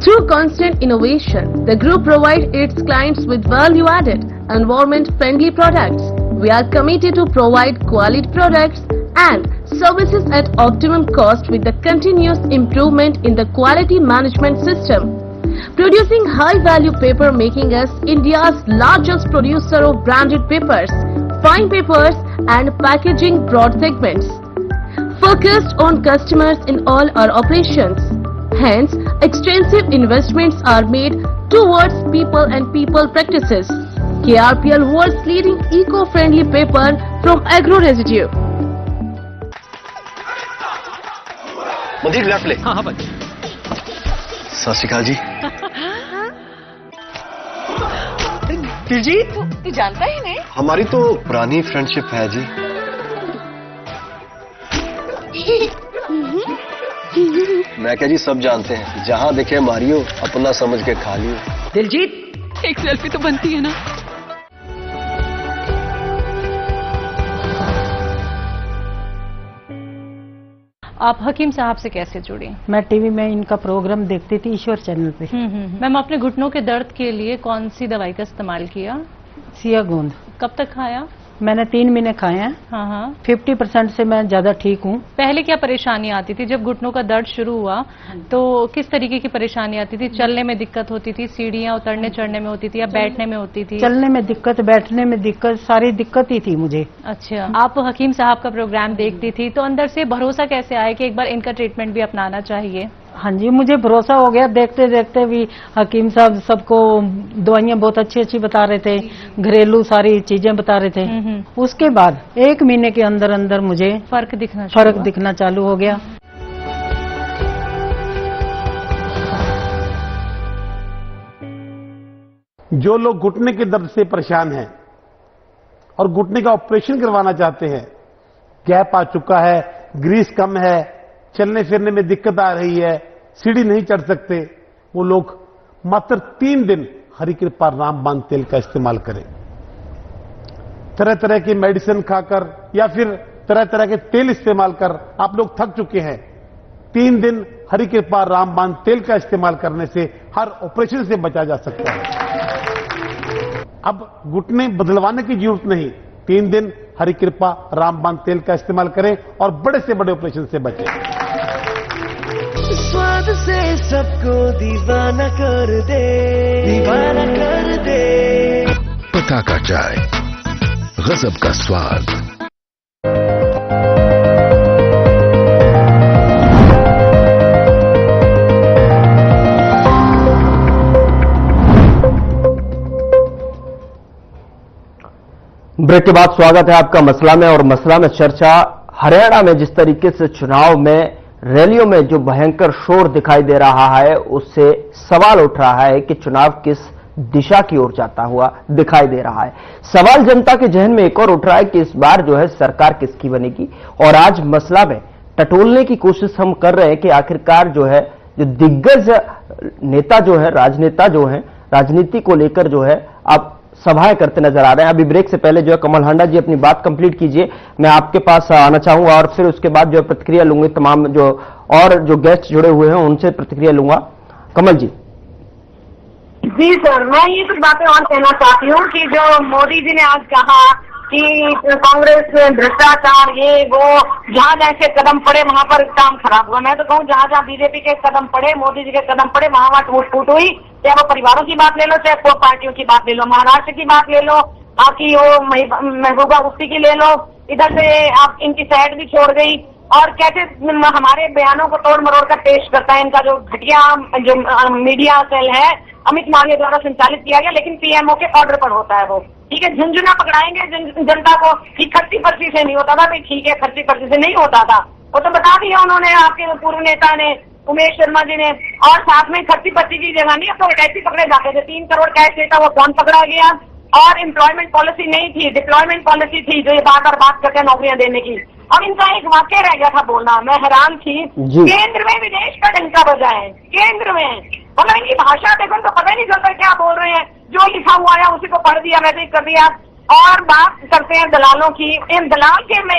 Through constant innovation, the group provides its clients with value-added, environment-friendly products. We are committed to provide quality products and services at optimum cost with the continuous improvement in the quality management system. Producing high-value paper, making us India's largest producer of branded papers, fine papers and packaging broad segments. Focused on customers in all our operations. Hence, extensive investments are made towards people and people practices. KRPL world's leading eco-friendly paper from agro residue. मजीद left ले। हाँ भाई। सत श्री अकाल जी। दिलजीत, तू जानता ही नहीं? हमारी तो पुरानी फ्रेंडशिप है जी। मैं क्या जी, सब जानते हैं, जहां दिखे मारियो, अपना समझ के खा लियो। दिलजीत, एक सेल्फी तो बनती है ना। आप हकीम साहब से कैसे जुड़ी? मैं टीवी में इनका प्रोग्राम देखती थी, ईश्वर चैनल पे। मैम, आपने घुटनों के दर्द के लिए कौन सी दवाई का इस्तेमाल किया? सिया गोंद। कब तक खाया? मैंने 3 महीने खाए हैं। हाँ हाँ। 50% से मैं ज्यादा ठीक हूँ। पहले क्या परेशानी आती थी जब घुटनों का दर्द शुरू हुआ? तो किस तरीके की परेशानी आती थी? चलने में दिक्कत होती थी, सीढ़ियाँ उतरने चढ़ने में होती थी, या बैठने में होती थी? चलने में दिक्कत, बैठने में दिक्कत, सारी दिक्कत ही थी मुझे। अच्छा, आप हकीम साहब का प्रोग्राम देखती थी तो अंदर से भरोसा कैसे आया कि एक बार इनका ट्रीटमेंट भी अपनाना चाहिए? हाँ जी, मुझे भरोसा हो गया। देखते देखते भी हकीम साहब सबको दवाइयाँ बहुत अच्छी अच्छी बता रहे थे, घरेलू सारी चीजें बता रहे थे। उसके बाद 1 महीने के अंदर अंदर मुझे फर्क दिखना चालू हो गया। जो लोग घुटने के दर्द से परेशान हैं और घुटने का ऑपरेशन करवाना चाहते हैं, गैप आ चुका है, ग्रीस कम है, चलने फिरने में दिक्कत आ रही है, सीढ़ी नहीं चढ़ सकते, वो लोग मात्र 3 दिन हरी कृपा रामबाण तेल का इस्तेमाल करें। तरह तरह की मेडिसिन खाकर या फिर तरह तरह के तेल इस्तेमाल कर आप लोग थक चुके हैं। 3 दिन हरी कृपा रामबाण तेल का इस्तेमाल करने से हर ऑपरेशन से बचा जा सकता है। अब घुटने बदलवाने की जरूरत नहीं, 3 दिन हरी कृपा रामबाण तेल का इस्तेमाल करें और बड़े से बड़े ऑपरेशन से बचें। स्वाद से सबको दीवाना कर दे, दीवाना कर दे। पताका चाय, गजब का स्वाद। ब्रेक के बाद स्वागत है आपका मसला में। और मसला में चर्चा, हरियाणा में जिस तरीके से चुनाव में रैलियों में जो भयंकर शोर दिखाई दे रहा है, उससे सवाल उठ रहा है कि चुनाव किस दिशा की ओर जाता हुआ दिखाई दे रहा है। सवाल जनता के जहन में एक और उठ रहा है कि इस बार जो है सरकार किसकी बनेगी। और आज मसला में टटोलने की कोशिश हम कर रहे हैं कि आखिरकार जो है जो दिग्गज नेता जो है, राजनेता जो है, राजनीति को लेकर जो है अब सभाएं करते नजर आ रहे हैं। अभी ब्रेक से पहले जो है कमल हांडा जी अपनी बात कंप्लीट कीजिए, मैं आपके पास आना चाहूंगा और फिर उसके बाद जो है प्रतिक्रिया लूंगी। तमाम जो और जो गेस्ट जुड़े हुए हैं उनसे प्रतिक्रिया लूंगा। कमल जी। जी सर, मैं ये कुछ बातें और कहना चाहती हूँ कि जो मोदी जी ने आज कहा कि कांग्रेस भ्रष्टाचार ये वो, जहाँ जैसे कदम पड़े वहां पर काम खराब हुआ। मैं तो कहूँ जहाँ जहाँ बीजेपी के कदम पड़े, मोदी जी के कदम पड़े, वहां वहां टूट फूट हुई। चाहे वो परिवारों की बात ले लो, चाहे को पार्टियों की बात ले लो, महाराष्ट्र की बात ले लो, आपकी वो महबूबा मुफ्ती की ले लो, इधर से आप इनकी साइड भी छोड़ गई। और कैसे हमारे बयानों को तोड़ मरोड़ कर पेश करता है इनका जो घटिया जो मीडिया सेल है, अमित मालवीय द्वारा संचालित किया गया, लेकिन पीएमओ के ऑर्डर पर होता है वो। ठीक है, झुंझुना पकड़ाएंगे जनता को कि खर्ची पर्ची से नहीं होता था। भाई ठीक है, खर्ची पर्ची से नहीं होता था, वो तो बता दिया उन्होंने, आपके पूर्व नेता ने, उमेश शर्मा जी ने। और साथ में खर्ची पर्ची की जगह नहीं, अब तो कैसे पकड़े जाते थे। 3 करोड़ कैश देता वो कौन पकड़ा गया। और एम्प्लॉयमेंट पॉलिसी नहीं थी, डिप्लॉयमेंट पॉलिसी थी, जो ये बार बार बात करते हैं नौकरियां देने की। और इनका एक वाक्य रह गया था बोलना, मैं हैरान थी, केंद्र में विदेश का डंका बजा है, केंद्र में। मतलब इनकी भाषा देखो तो पता ही नहीं चलता क्या बोल रहे हैं, जो लिखा हुआ है उसी को पढ़ दिया, मैसेज कर दिया। और बात करते हैं दलालों की। इन दलाल के मैं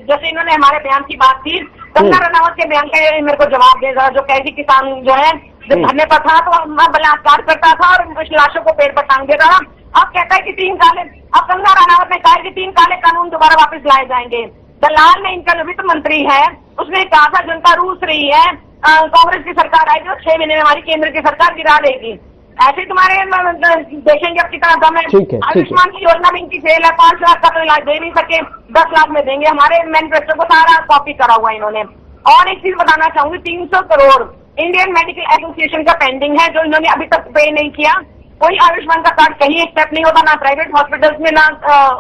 जैसे इन्होंने हमारे बयान की बात की, कंगना रनावत के बयान का मेरे को जवाब देगा, जो कैदी किसान जो है जब धरने पर था तो बलात्कार करता था और लाशों को पेड़ पर टांग देता था। अब कहता है कि 3 काले, अब कंगना रनावत ने कहा कि 3 काले कानून दोबारा वापस लाए जाएंगे। दलाल ने, इनका जो वित्त मंत्री है, उसने कहा था जनता रूस रही है, कांग्रेस की सरकार आएगी और 6 महीने में हमारी केंद्र की सरकार गिरा देगी। ऐसे तुम्हारे देखेंगे अब कितना दम है। आयुष्मान की योजना में इनकी सेल है, 5 लाख का तो इलाज दे नहीं सके, 10 लाख में देंगे। हमारे मैनिफेस्टो को सारा कॉपी करा हुआ इन्होंने। और एक चीज बताना चाहूंगी, 300 करोड़ इंडियन मेडिकल एसोसिएशन का पेंडिंग है, जो इन्होंने अभी तक पे नहीं किया। कोई आयुष्मान का कार्ड कहीं एक्सेप्ट नहीं होता, ना प्राइवेट हॉस्पिटल्स में, ना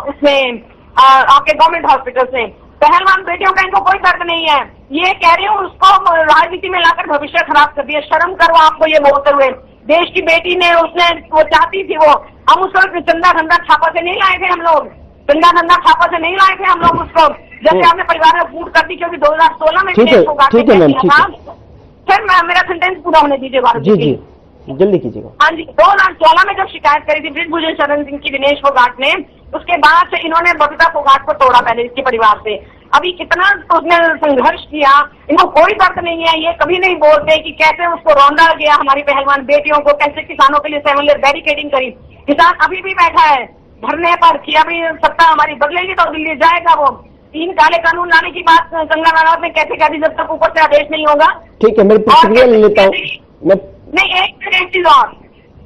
उसमें आपके गवर्नमेंट हॉस्पिटल्स में। पहलवान बेटियों का इनको कोई दर्द नहीं है। ये कह रहे हो उसको राजनीति में लाकर भविष्य खराब कर दिया। शर्म करो आपको ये बोलते हुए। देश की बेटी ने, उसने वो चाहती थी, वो हम उसको चंदा धंधा छापा से नहीं लाए थे, हम लोग चंदा धंधा छापा से नहीं लाए थे हम लोग उसको। जैसे हमने परिवार में फूट कर दी, क्योंकि 2016 में विदेश को सर मेरा सेंटेंस पूरा होने दीजिएगा। जी जल्दी कीजिएगा। हाँ जी, 2016 में जब शिकायत करी थी बृजभूषण शरण सिंह की दिनेश फोगाट ने, उसके बाद से इन्होंने बबीता फोगाट को तोड़ा पहले इसके परिवार से। अभी कितना उसने संघर्ष किया, इनको कोई दर्द नहीं है। ये कभी नहीं बोलते कि कैसे उसको रौंदा गया, हमारी पहलवान बेटियों को कैसे किसानों के लिए 7 लेयर बैरिकेडिंग करी। किसान अभी भी बैठा है, भरने पर कि अभी सत्ता हमारी बदलेगी तो दिल्ली जाएगा वो। 3 काले कानून लाने की बात कंगना रनौत ने कैसे कह दी जब तक ऊपर से आदेश नहीं होगा। ठीक है, मेरी प्रतिक्रिया ले लेता हूँ नहीं, एक चीज और,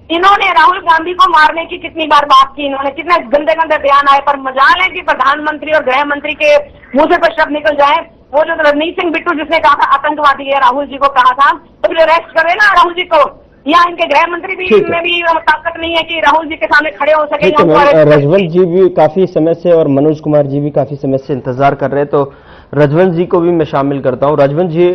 इन्होंने राहुल गांधी को मारने की कितनी बार बात की, इन्होंने कितने गंदे गंदे बयान आए, पर मजाल है कि प्रधानमंत्री और गृह मंत्री के मुंह से कुछ शब्द निकल जाए। वो जो रणजीत सिंह बिट्टू जिसने कहा था आतंकवादी है, राहुल जी को कहा था, तो फिर अरेस्ट करे ना राहुल जी को। या इनके गृह मंत्री भी में भी ताकत नहीं है कि राहुल जी के सामने खड़े हो सके। रजवंत जी भी काफी समय से और मनोज कुमार जी भी काफी समय से इंतजार कर रहे हैं, तो रजवंत जी को भी मैं शामिल करता हूं। रजवंत जी,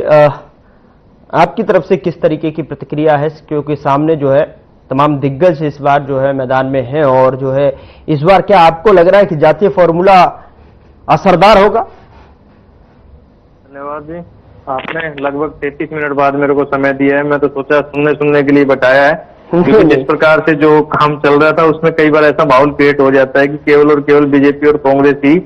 आपकी तरफ से किस तरीके की प्रतिक्रिया है, क्योंकि सामने जो है तमाम दिग्गज इस बार जो है मैदान में हैं, और जो है इस बार क्या आपको लग रहा है कि जातीय फॉर्मूला असरदार होगा? धन्यवाद जी, आपने लगभग 33 मिनट बाद मेरे को समय दिया है। मैं तो सोचा सुनने के लिए बताया है, क्योंकि जिस प्रकार से जो काम चल रहा था उसमें कई बार ऐसा माहौल क्रिएट हो जाता है कि केवल और केवल बीजेपी और कांग्रेस ही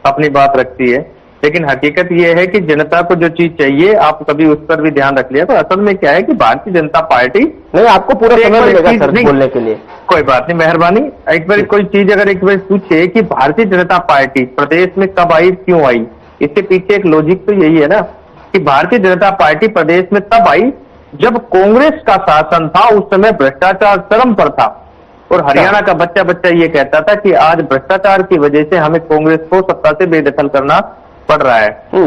अपनी बात रखती है। लेकिन हकीकत यह है कि जनता को जो चीज चाहिए, आप कभी उस पर भी ध्यान रख लिया। तो असल में क्या है कि भारतीय जनता पार्टी, नहीं आपको पूरा समय मिलेगा सर बोलने के लिए, कोई बात नहीं, मेहरबानी। एक बार कोई चीज अगर एक बार पूछे कि भारतीय जनता पार्टी प्रदेश में कब आई, क्यों आई, इसके पीछे एक लॉजिक तो यही है ना कि भारतीय जनता पार्टी प्रदेश में तब आई जब कांग्रेस का शासन था, उस समय भ्रष्टाचार चरम पर था, और हरियाणा का बच्चा बच्चा ये कहता था कि आज भ्रष्टाचार की वजह से हमें कांग्रेस को सत्ता से बेदखल करना पड़ रहा है।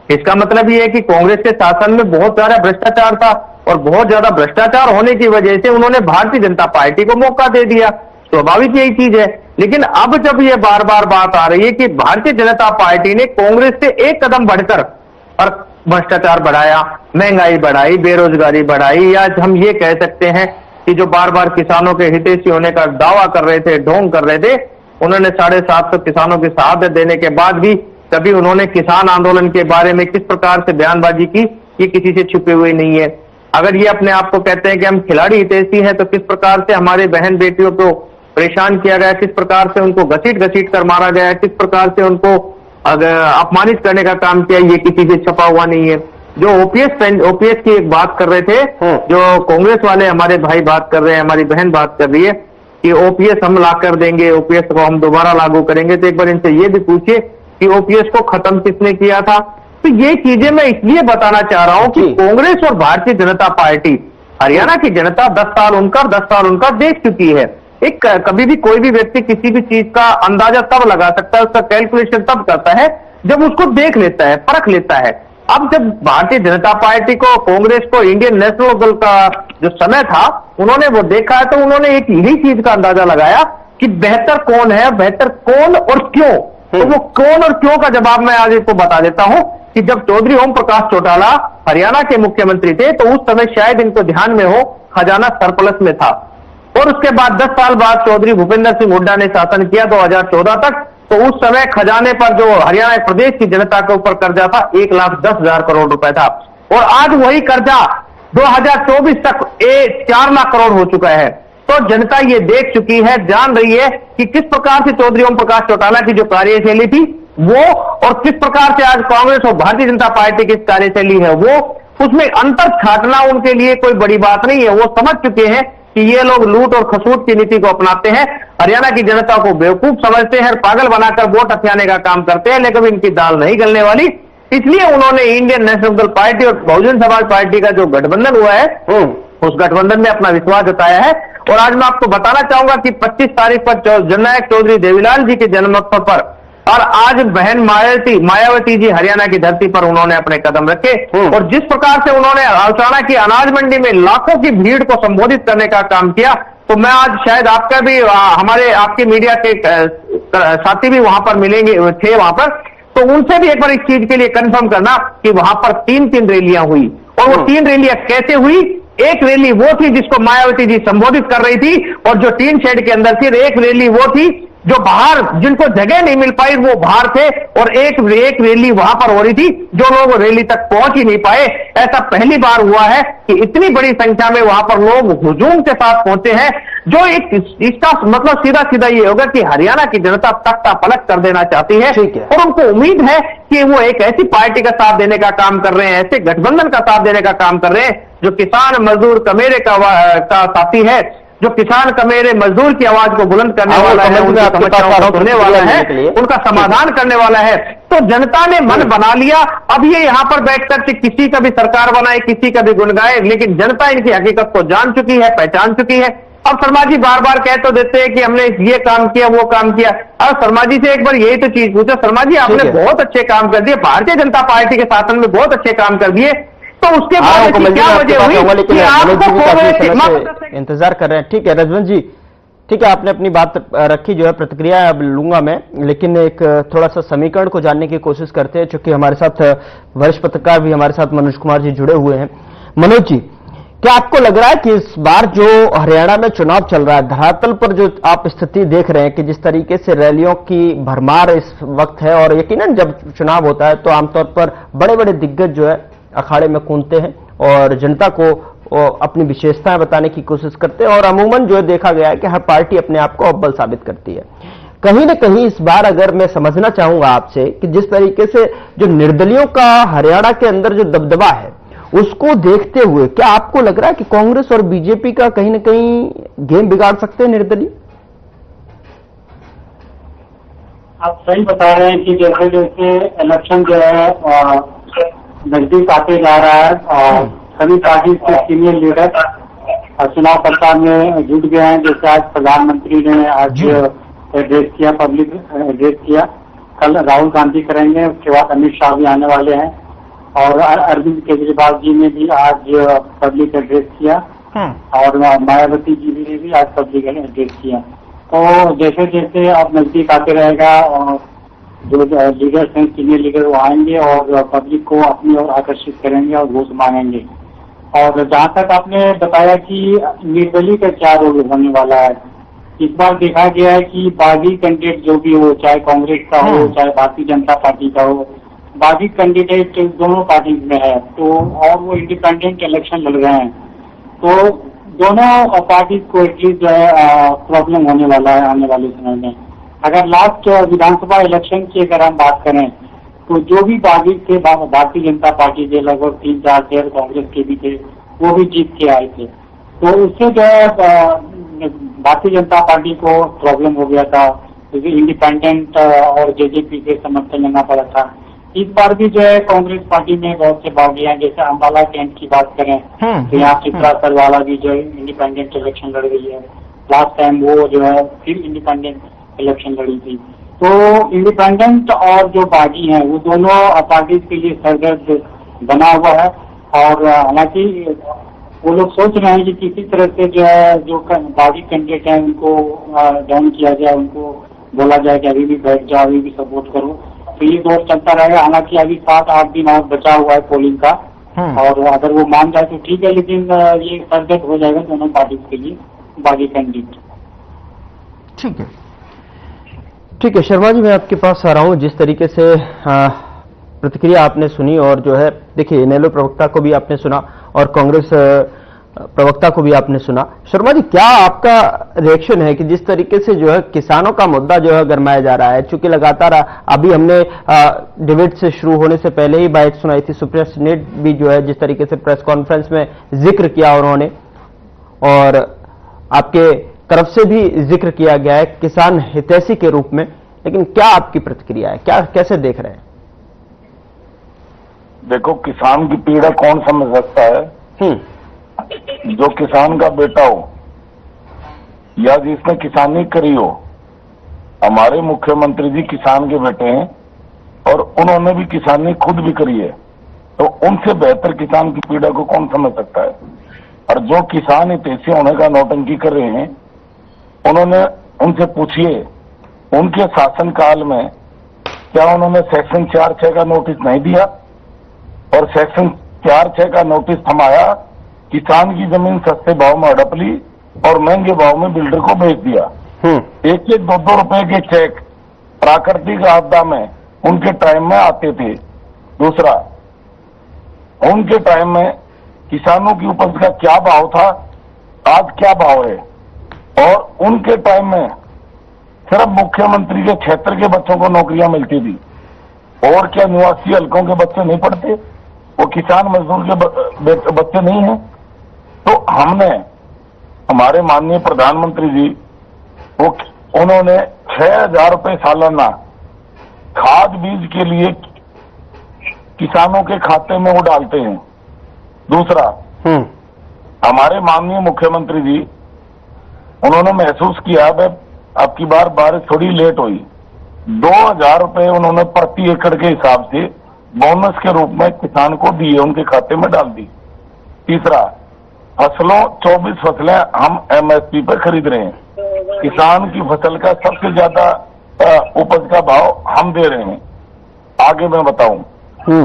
इसका मतलब ये है कि कांग्रेस के शासन में बहुत सारा भ्रष्टाचार था, और बहुत ज्यादा भ्रष्टाचार होने की वजह से उन्होंने भारतीय जनता पार्टी को मौका दे दिया। स्वाभाविक यही चीज है। लेकिन अब जब ये बार बार बात आ रही है कि भारतीय जनता पार्टी ने कांग्रेस से एक कदम बढ़कर और भ्रष्टाचार बढ़ाया, महंगाई बढ़ाई, बेरोजगारी बढ़ाई, या हम ये कह सकते हैं कि जो बार बार किसानों के हितैषी होने का दावा कर रहे थे, ढोंग कर रहे थे, उन्होंने 750 किसानों की शहादत देने के बाद भी कभी उन्होंने किसान आंदोलन के बारे में किस प्रकार से बयानबाजी की, ये किसी से छुपे हुए नहीं है। अगर ये अपने आप को कहते हैं कि हम खिलाड़ी हितैषी हैं, तो किस प्रकार से हमारे बहन बेटियों को परेशान किया गया, किस प्रकार से उनको घसीट कर मारा गया, किस प्रकार से उनको अपमानित करने का काम किया, ये किसी से छपा हुआ नहीं है। जो ओपीएस की एक बात कर रहे थे, जो कांग्रेस वाले हमारे भाई बात कर रहे हैं, हमारी बहन बात कर रही है कि ओपीएस हम ला कर देंगे, ओपीएस को हम दोबारा लागू करेंगे, तो एक बार इनसे ये भी पूछिए कि ओपीएस को खत्म किसने किया था। तो ये चीजें मैं इसलिए बताना चाह रहा हूं कि कांग्रेस और भारतीय जनता पार्टी, हरियाणा की जनता 10 साल उनका देख चुकी है। एक कभी भी कोई भी व्यक्ति किसी भी चीज का अंदाजा तब लगा सकता है, उसका कैलकुलेशन तब करता है जब उसको देख लेता है, परख लेता है। अब जब भारतीय जनता पार्टी को, कांग्रेस को इंडियन नेशनल दल का जो समय था, उन्होंने वो देखा है, तो उन्होंने एक यही चीज का अंदाजा लगाया कि बेहतर कौन है, बेहतर कौन और क्यों। तो वो कौन और क्यों का जवाब मैं आज आपको बता देता हूं कि जब चौधरी ओम प्रकाश चौटाला हरियाणा के मुख्यमंत्री थे, तो उस समय शायद इनको ध्यान में हो, खजाना सरप्लस में था। और उसके बाद 10 साल बाद चौधरी भूपेंद्र सिंह हुड्डा ने शासन किया 2014 तक, तो उस समय खजाने पर जो हरियाणा प्रदेश की जनता के ऊपर कर्जा था 1,10,000 करोड़ रुपए था, और आज वही कर्जा 2024 तक 4 लाख करोड़ हो चुका है। तो जनता ये देख चुकी है, जान रही है कि किस प्रकार से चौधरी ओम प्रकाश चौटाला की जो कार्यशैली थी वो, और किस प्रकार से आज कांग्रेस और भारतीय जनता पार्टी की कार्यशैली है वो, उसमें अंतर छाटना उनके लिए कोई बड़ी बात नहीं है। वो समझ चुके हैं कि ये लोग लूट और खसूट की नीति को अपनाते हैं, हरियाणा की जनता को बेवकूफ समझते हैं, पागल बनाकर वोट हथियाने का काम करते हैं, लेकिन इनकी दाल नहीं गलने वाली। इसलिए उन्होंने इंडियन नेशनल दल पार्टी और बहुजन समाज पार्टी का जो गठबंधन हुआ है, उस गठबंधन में अपना विश्वास जताया है। और आज मैं आपको बताना चाहूंगा कि 25 तारीख पर जननायक चौधरी देवीलाल जी के जन्मोत्सव पर, और आज बहन मायावती जी हरियाणा की धरती पर उन्होंने अपने कदम रखे, और जिस प्रकार से उन्होंने हरियाणा की अनाज मंडी में लाखों की भीड़ को संबोधित करने का काम किया, तो मैं आज शायद आपका भी, हमारे आपके मीडिया के साथी भी वहां पर मिलेंगे थे वहां पर, तो उनसे भी एक बार इस चीज के लिए कंफर्म करना कि वहां पर 3 रैलियां हुई, और वो 3 रैलियां कैसे हुई। एक रैली वो थी जिसको मायावती जी संबोधित कर रही थी, और जो टीन शेड के अंदर थी। एक रैली वो थी जो बाहर, जिनको जगह नहीं मिल पाई वो बाहर थे, और एक रैली वहां पर हो रही थी जो लोग रैली तक पहुंच ही नहीं पाए। ऐसा पहली बार हुआ है कि इतनी बड़ी संख्या में वहां पर लोग हुजूम के साथ पहुंचे हैं, जो एक इसका मतलब सीधा ये होगा कि हरियाणा की जनता तख्ता पलट कर देना चाहती है, और उनको उम्मीद है कि वो एक ऐसी पार्टी का साथ देने का काम कर रहे हैं, ऐसे गठबंधन का साथ देने का काम कर रहे हैं जो किसान, मजदूर, कमेरे का साथी है, जो किसान कमेरे मजदूर की आवाज को बुलंद करने वाला है, उनकी समस्याओं को सुनने वाला है, उनका समाधान करने वाला है। तो जनता ने मन बना लिया। अब ये यहाँ पर बैठकर के किसी का भी सरकार बनाए, किसी का भी गुण गाए, लेकिन जनता इनकी हकीकत को जान चुकी है, पहचान चुकी है। अब शर्मा जी बार बार कह तो देते हैं कि हमने ये काम किया, वो काम किया। अब शर्मा जी से एक बार यही तो चीज पूछो, शर्मा जी आपने बहुत अच्छे काम कर दिए, भारतीय जनता पार्टी के शासन में बहुत अच्छे काम कर दिए, तो उसके बाद क्या वजह हुई कि आपको इंतजार कर रहे हैं? ठीक है रजवंत जी, ठीक है, आपने अपनी बात रखी, जो है प्रतिक्रिया अब लूंगा मैं, लेकिन एक थोड़ा सा समीकरण को जानने की कोशिश करते हैं, चूंकि हमारे साथ वरिष्ठ पत्रकार भी हमारे साथ मनोज कुमार जी जुड़े हुए हैं। मनोज जी, क्या आपको लग रहा है कि इस बार जो हरियाणा में चुनाव चल रहा है, धरातल पर जो आप स्थिति देख रहे हैं कि जिस तरीके से रैलियों की भरमार इस वक्त है, और यकीनन जब चुनाव होता है तो आमतौर पर बड़े बड़े दिग्गज जो है अखाड़े में कूदते हैं और जनता को अपनी विशेषताएं बताने की कोशिश करते हैं, और अमूमन जो है देखा गया है कि हर पार्टी अपने आप को अव्वल साबित करती है। कहीं न कहीं इस बार अगर मैं समझना चाहूंगा आपसे कि जिस तरीके से जो निर्दलियों का हरियाणा के अंदर जो दबदबा है, उसको देखते हुए क्या आपको लग रहा है कि कांग्रेस और बीजेपी का कहीं न कहीं गेम बिगाड़ सकते हैं निर्दलीय? आप सही बता रहे हैं कि जैसे जैसे इलेक्शन जो है नजदीक आते जा रहा है और सभी पार्टी के सीनियर लीडर चुनाव प्रचार में जुट गए हैं। जैसे आज प्रधानमंत्री ने आज एड्रेस किया, पब्लिक एड्रेस किया, कल राहुल गांधी करेंगे, उसके बाद अमित शाह भी आने वाले हैं, और अरविंद केजरीवाल जी ने भी आज पब्लिक एड्रेस किया, और मायावती जी ने भी आज पब्लिक एड्रेस किया। तो जैसे जैसे अब नजदीक आते रहेगा और जो लीडर्स हैं, सीनियर लीडर, वो आएंगे और पब्लिक को अपनी ओर आकर्षित करेंगे और वोट मांगेंगे। और जहाँ तक आपने बताया कि निर्दलीय का क्या रोल होने वाला है, इस बार देखा गया है कि बागी कैंडिडेट जो भी हो, चाहे कांग्रेस का हो, चाहे भारतीय जनता पार्टी का हो, बागी कैंडिडेट दोनों पार्टी में है, तो और वो इंडिपेंडेंट इलेक्शन लड़ रहे हैं, तो दोनों पार्टी को एटलीस्ट जो है प्रॉब्लम होने वाला है आने वाले समय में। अगर लास्ट विधानसभा इलेक्शन की अगर हम बात करें तो जो भी बागी थे भारतीय जनता पार्टी के लगभग 3-4 थे, कांग्रेस के भी थे, वो भी जीत के आए थे, तो उससे जो है भारतीय जनता पार्टी को प्रॉब्लम हो गया था, क्योंकि इंडिपेंडेंट और जेजेपी के समर्थन लेना पड़ा था। इस बार भी जो है कांग्रेस पार्टी में बहुत से बागी हैं, जैसे अम्बाला कैंट की बात करें तो यहाँ चित्रा सरवाला भी जो है इंडिपेंडेंट इलेक्शन लड़ रही है, लास्ट टाइम वो जो है फिर इंडिपेंडेंट इलेक्शन लड़ी थी। तो इंडिपेंडेंट और जो बागी हैं वो दोनों पार्टी के लिए सरदर्द बना हुआ है, और हालांकि वो लोग सोच रहे हैं कि किसी तरह से जो है जो बागी कैंडिडेट हैं उनको डाउन किया जाए, उनको बोला जाए कि अभी भी बैठ जाओ, अभी भी सपोर्ट करो, तो ये दौर चलता रहेगा। हालांकि अभी 7-8 दिन और बचा हुआ है पोलिंग का, और अगर वो मान जाए तो ठीक है, लेकिन ये सरदर्द हो जाएगा दोनों पार्टी के लिए, बागी कैंडिडेट। ठीक है, ठीक है शर्मा जी, मैं आपके पास आ रहा हूं। जिस तरीके से प्रतिक्रिया आपने सुनी, और जो है देखिए इनेलो प्रवक्ता को भी आपने सुना और कांग्रेस प्रवक्ता को भी आपने सुना। शर्मा जी, क्या आपका रिएक्शन है कि जिस तरीके से जो है किसानों का मुद्दा जो है गरमाया जा रहा है, चूंकि लगातार अभी हमने डिबेट से शुरू होने से पहले ही बात सुनाई थी, सुप्रिया ने भी जो है जिस तरीके से प्रेस कॉन्फ्रेंस में जिक्र किया उन्होंने, और आपके तरफ से भी जिक्र किया गया है किसान हितैषी के रूप में, लेकिन क्या आपकी प्रतिक्रिया है, क्या कैसे देख रहे हैं? देखो, किसान की पीड़ा कौन समझ सकता है? जो किसान का बेटा हो या जिसने किसानी करी हो। हमारे मुख्यमंत्री जी किसान के बेटे हैं और उन्होंने भी किसानी खुद भी करी है, तो उनसे बेहतर किसान की पीड़ा को कौन समझ सकता है? और जो किसान हितैषी होने का नौटंकी कर रहे हैं, उन्होंने उनसे पूछिए उनके शासनकाल में क्या उन्होंने सेक्शन 4(6) का नोटिस नहीं दिया, और सेक्शन 4(6) का नोटिस थमाया, किसान की जमीन सस्ते भाव में हड़प ली और महंगे भाव में बिल्डर को बेच दिया। 1-1, 2-2 रुपए के चेक प्राकृतिक आपदा में उनके टाइम में आते थे। दूसरा, उनके टाइम में किसानों की उपज का क्या भाव था, आज क्या भाव है, और उनके टाइम में सिर्फ मुख्यमंत्री के क्षेत्र के बच्चों को नौकरियां मिलती थी, और क्या निवासी हलकों के बच्चे नहीं पढ़ते? वो किसान मजदूर के बच्चे नहीं हैं? तो हमने हमारे माननीय प्रधानमंत्री जी उन्होंने 6,000 रुपए सालाना खाद बीज के लिए किसानों के खाते में वो डालते हैं। दूसरा, हमारे माननीय मुख्यमंत्री जी उन्होंने महसूस किया अब की बार बारिश थोड़ी लेट हुई, 2,000 रुपए उन्होंने प्रति एकड़ के हिसाब से बोनस के रूप में किसान को दिए, उनके खाते में डाल दी। तीसरा, फसलों 24 फसलें हम एमएसपी पर खरीद रहे हैं, किसान की फसल का सबसे ज्यादा उपज का भाव हम दे रहे हैं। आगे मैं बताऊं,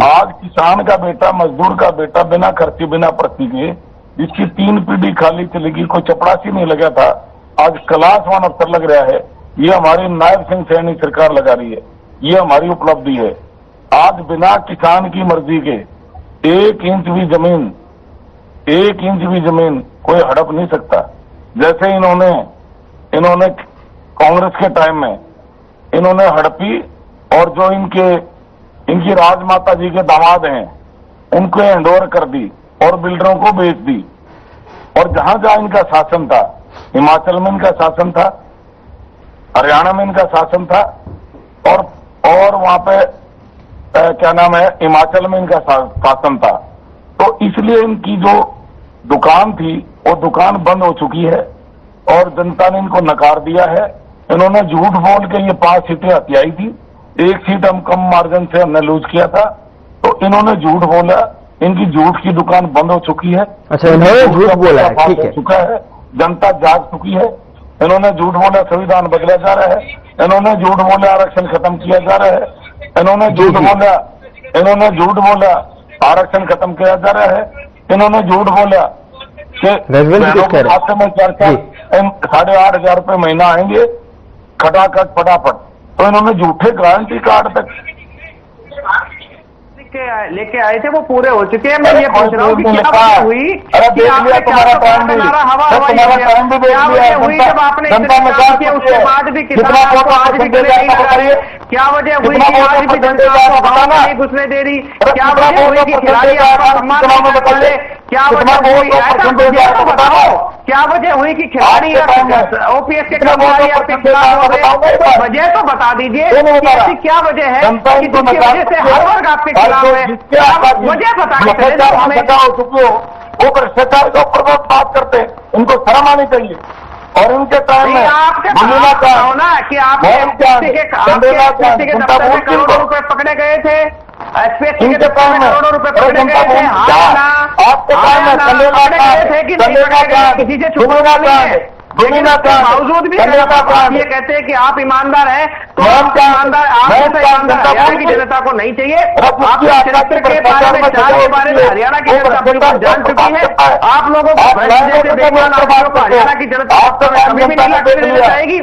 आज किसान का बेटा, मजदूर का बेटा बिना खर्चे बिना प्रति के, जिसकी 3 पीढ़ी खाली चलेगी, कोई चपरासी नहीं लगा था, आज क्लास 1 अफसर लग रहा है। ये हमारी नायब सिंह सैनी सरकार लगा रही है, ये हमारी उपलब्धि है। आज बिना किसान की मर्जी के 1 इंच भी जमीन कोई हड़प नहीं सकता। जैसे इन्होंने कांग्रेस के टाइम में इन्होंने हड़पी और जो इनकी राजमाता जी के दामाद हैं उनको हैंडओवर कर दी और बिल्डरों को बेच दी। और जहां जहां इनका शासन था, हिमाचल में इनका शासन था, हरियाणा में इनका शासन था, और वहां पे क्या नाम है, हिमाचल में इनका शासन था, तो इसलिए इनकी जो दुकान थी वो दुकान बंद हो चुकी है और जनता ने इनको नकार दिया है। इन्होंने झूठ बोल के ये 5 सीटें हथियाई थी, 1 सीट हम कम मार्जिन से हमने लूज किया था, तो इन्होंने झूठ बोला, इनकी झूठ की दुकान बंद हो चुकी है। अच्छा, इन्होंने झूठ बोला है, ठीक है, चुका है, जनता जाग चुकी है। इन्होंने झूठ बोला संविधान बदला जा रहा है, इन्होंने झूठ बोला आरक्षण खत्म किया जा रहा है, इन्होंने झूठ बोला आरक्षण खत्म किया जा रहा है, इन्होंने झूठ बोला कि खाते में 8,500 रुपए महीना आएंगे खटाखट फटाफट, तो इन्होंने झूठे गारंटी कार्ड तक लेके आए थे, वो पूरे हो चुके हैं। मैं ये पूछ रहा हूँ कि क्या वजह हुई कि आपने 400 हवा क्या वजह हुई जब आपने इतने काम किए, उसके बाद भी किसान आपको आज भी गले नहीं लगा रही? क्या वजह हुई कि आज भी जनता आपको गाँव में नहीं घुसने दे रही? क्या वजह हुई कि खिलाड़ी आपका सम्मान नहीं कर रहे? क्या वजह हुई, ऐसा तो बताओ, क्या वजह हुई कि खिलाड़ी ओपीएस के कर्मचारी आपके खिलाफ हो गए? वजह तो बता दीजिए, ऐसी क्या वजह है कि जिसकी वजह से हर वर्ग आपके खिलाफ है? वजह बता के हमें हो चुकी हो, वो भ्रष्टाचार के ऊपर बात करते हैं, उनको शर्म आनी चाहिए। और उनके टाइम में आपके ना कि आप करोड़ों रुपए पकड़े गए थे, करोड़ों रुपए पकड़े गए थे, किसी से छुपा बावजूद भी ये कहते हैं कि आप ईमानदार हैं, तो आप ईमानदार, आप हरियाणा की जनता को नहीं चाहिए। आपके चरित्र के बारे में, चाल के बारे में हरियाणा की जनता बिल्कुल जान चुकी है। आप लोगों को हरियाणा की जनता कभी भी नहीं जाएगी।